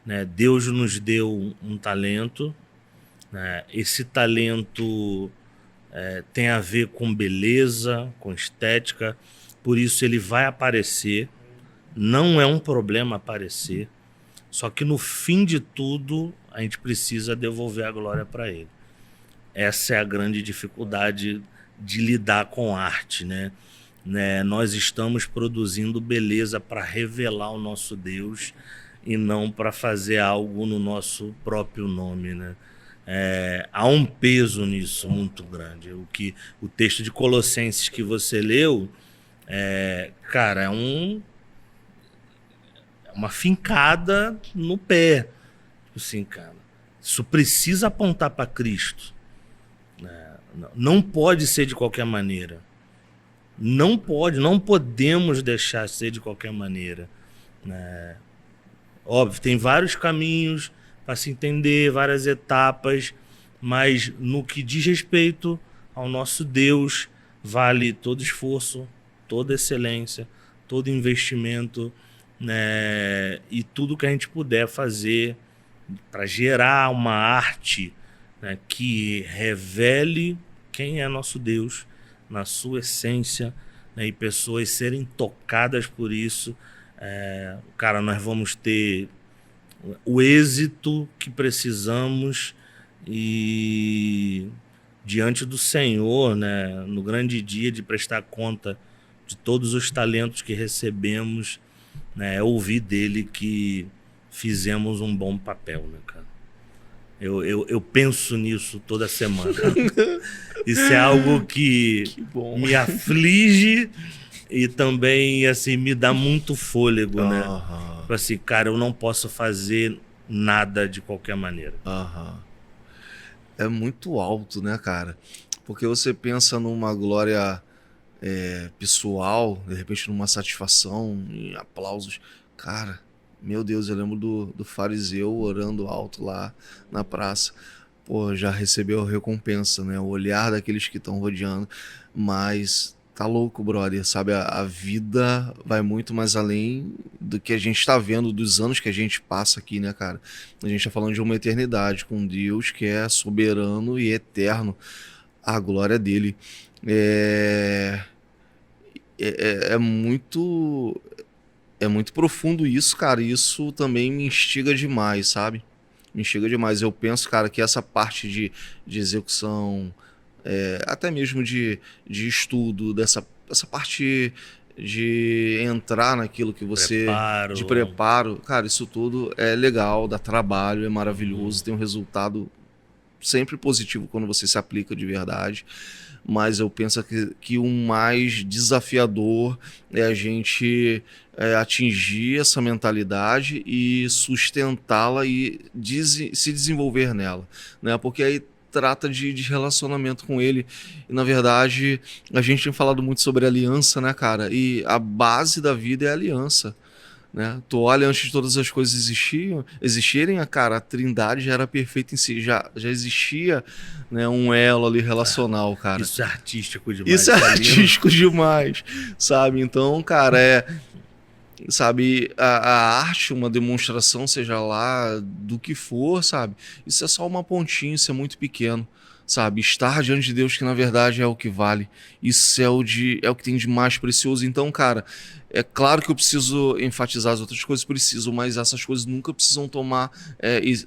né, Deus nos deu um talento, né? Esse talento tem a ver com beleza, com estética, por isso ele vai aparecer. Não é um problema aparecer, só que no fim de tudo a gente precisa devolver a glória para ele. Essa é a grande dificuldade de lidar com arte, né? Nós estamos produzindo beleza para revelar o nosso Deus e não para fazer algo no nosso próprio nome, né? Há um peso nisso muito grande. O texto de Colossenses que você leu, cara, uma fincada no pé. Assim, cara, isso precisa apontar para Cristo. Não pode ser de qualquer maneira. Não podemos deixar ser de qualquer maneira. Óbvio, tem vários caminhos para se entender, várias etapas, mas no que diz respeito ao nosso Deus, vale todo esforço, toda excelência, todo investimento, né? E tudo que a gente puder fazer para gerar uma arte, né, que revele quem é nosso Deus na sua essência, né, e pessoas serem tocadas por isso, cara, nós vamos ter o êxito que precisamos e diante do Senhor, né, no grande dia de prestar conta de todos os talentos que recebemos, né, é ouvir dele que fizemos um bom papel, né, cara? Eu penso nisso toda semana. Isso é algo que me aflige e também, assim, me dá muito fôlego, né? Tipo assim, cara, eu não posso fazer nada de qualquer maneira. É muito alto, né, cara? Porque você pensa numa glória pessoal, de repente numa satisfação, em aplausos. Cara, meu Deus, eu lembro do fariseu orando alto lá na praça. Pô, já recebeu a recompensa, né? O olhar daqueles que estão rodeando. Mas tá louco, brother, sabe? A vida vai muito mais além do que a gente tá vendo, dos anos que a gente passa aqui, né, cara? A gente tá falando de uma eternidade com Deus que é soberano e eterno. A glória dele. É muito profundo isso, cara. E isso também me instiga demais, sabe? Me instiga demais. Eu penso, cara, que essa parte de execução, até mesmo de estudo, essa parte de entrar naquilo que você... De preparo. Cara, isso tudo é legal, dá trabalho, é maravilhoso, tem um resultado sempre positivo quando você se aplica de verdade. Mas eu penso que o mais desafiador é a gente atingir essa mentalidade e sustentá-la e se desenvolver nela, né? Porque aí trata de relacionamento com ele. E, na verdade, a gente tem falado muito sobre aliança, né, cara? E a base da vida é a aliança, né? Tu olha, antes de todas as coisas existirem, cara, a Trindade já era perfeita em si, já existia, né, um elo ali relacional, cara. Isso é artístico demais. Isso é artístico demais, sabe? Então, cara, sabe, a arte, uma demonstração, seja lá do que for, sabe? Isso é só uma pontinha, isso é muito pequeno, sabe? Estar diante de Deus, que na verdade é o que vale. Isso é o que tem de mais precioso. Então, cara, é claro que eu preciso enfatizar as outras coisas, preciso, mas essas coisas nunca precisam tomar,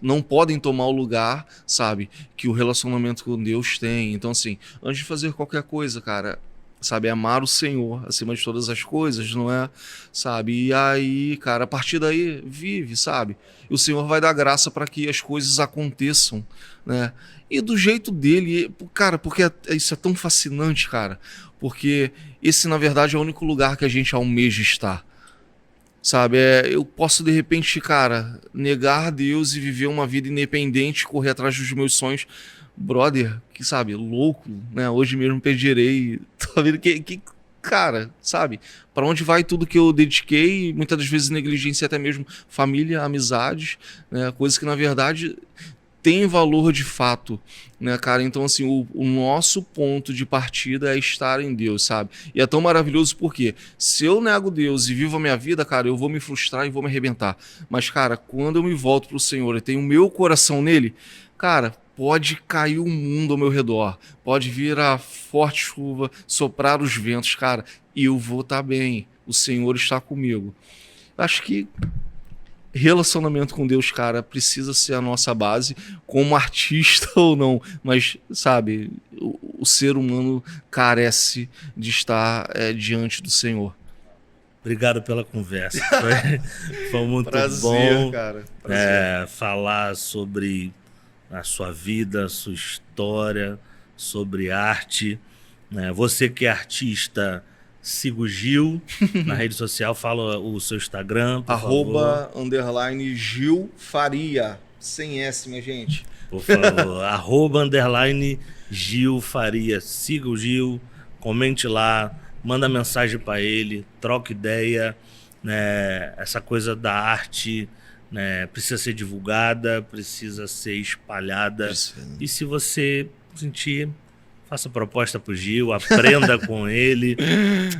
não podem tomar o lugar, sabe, que o relacionamento com Deus tem. Então, assim, antes de fazer qualquer coisa, cara, sabe, amar o Senhor acima de todas as coisas, não é? Sabe? E aí, cara, a partir daí, vive, sabe? E o Senhor vai dar graça para que as coisas aconteçam, né? E do jeito dele, cara, porque isso é tão fascinante, cara, porque esse, na verdade, é o único lugar que a gente almeja estar, sabe? Eu posso, de repente, cara, negar Deus e viver uma vida independente, correr atrás dos meus sonhos, brother, que sabe, louco, né? Hoje mesmo pedirei, tá vendo que cara, sabe? Para onde vai tudo que eu dediquei, muitas das vezes negligenciei até mesmo família, amizades, né? Coisas que na verdade tem valor de fato, né, cara? Então, assim, o nosso ponto de partida é estar em Deus, sabe? E é tão maravilhoso porque se eu nego Deus e vivo a minha vida, cara, eu vou me frustrar e vou me arrebentar. Mas, cara, quando eu me volto pro Senhor e tenho o meu coração nele, cara, pode cair o mundo ao meu redor, pode vir a forte chuva, soprar os ventos, cara, e eu vou estar bem. O Senhor está comigo. Acho que relacionamento com Deus, cara, precisa ser a nossa base, como artista ou não, mas, sabe, o ser humano carece de estar diante do Senhor. Obrigado pela conversa. Foi muito Prazer, bom, cara. Prazer. Falar sobre a sua vida, a sua história, sobre arte, né? Você que é artista, siga o Gil na rede social, fala o seu Instagram, por favor. @_Gil Faria, sem S, minha gente. Por favor, @_Gil Faria. Siga o Gil, comente lá, manda mensagem para ele, troca ideia, né? Essa coisa da arte, né, precisa ser divulgada, precisa ser espalhada. E se você sentir, faça proposta pro Gil, aprenda com ele.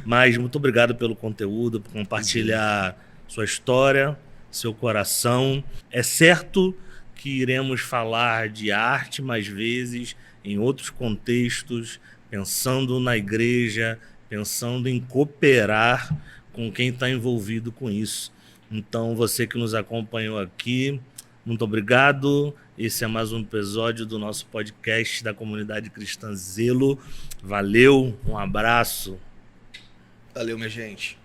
Mas muito obrigado pelo conteúdo, por compartilhar sua história, seu coração. É certo que iremos falar de arte mais vezes, em outros contextos, pensando na igreja, pensando em cooperar com quem está envolvido com isso. Então, você que nos acompanhou aqui, Muito obrigado. Esse é mais um episódio do nosso podcast da Comunidade Cristã Zelo. Valeu, um abraço. Valeu, minha gente.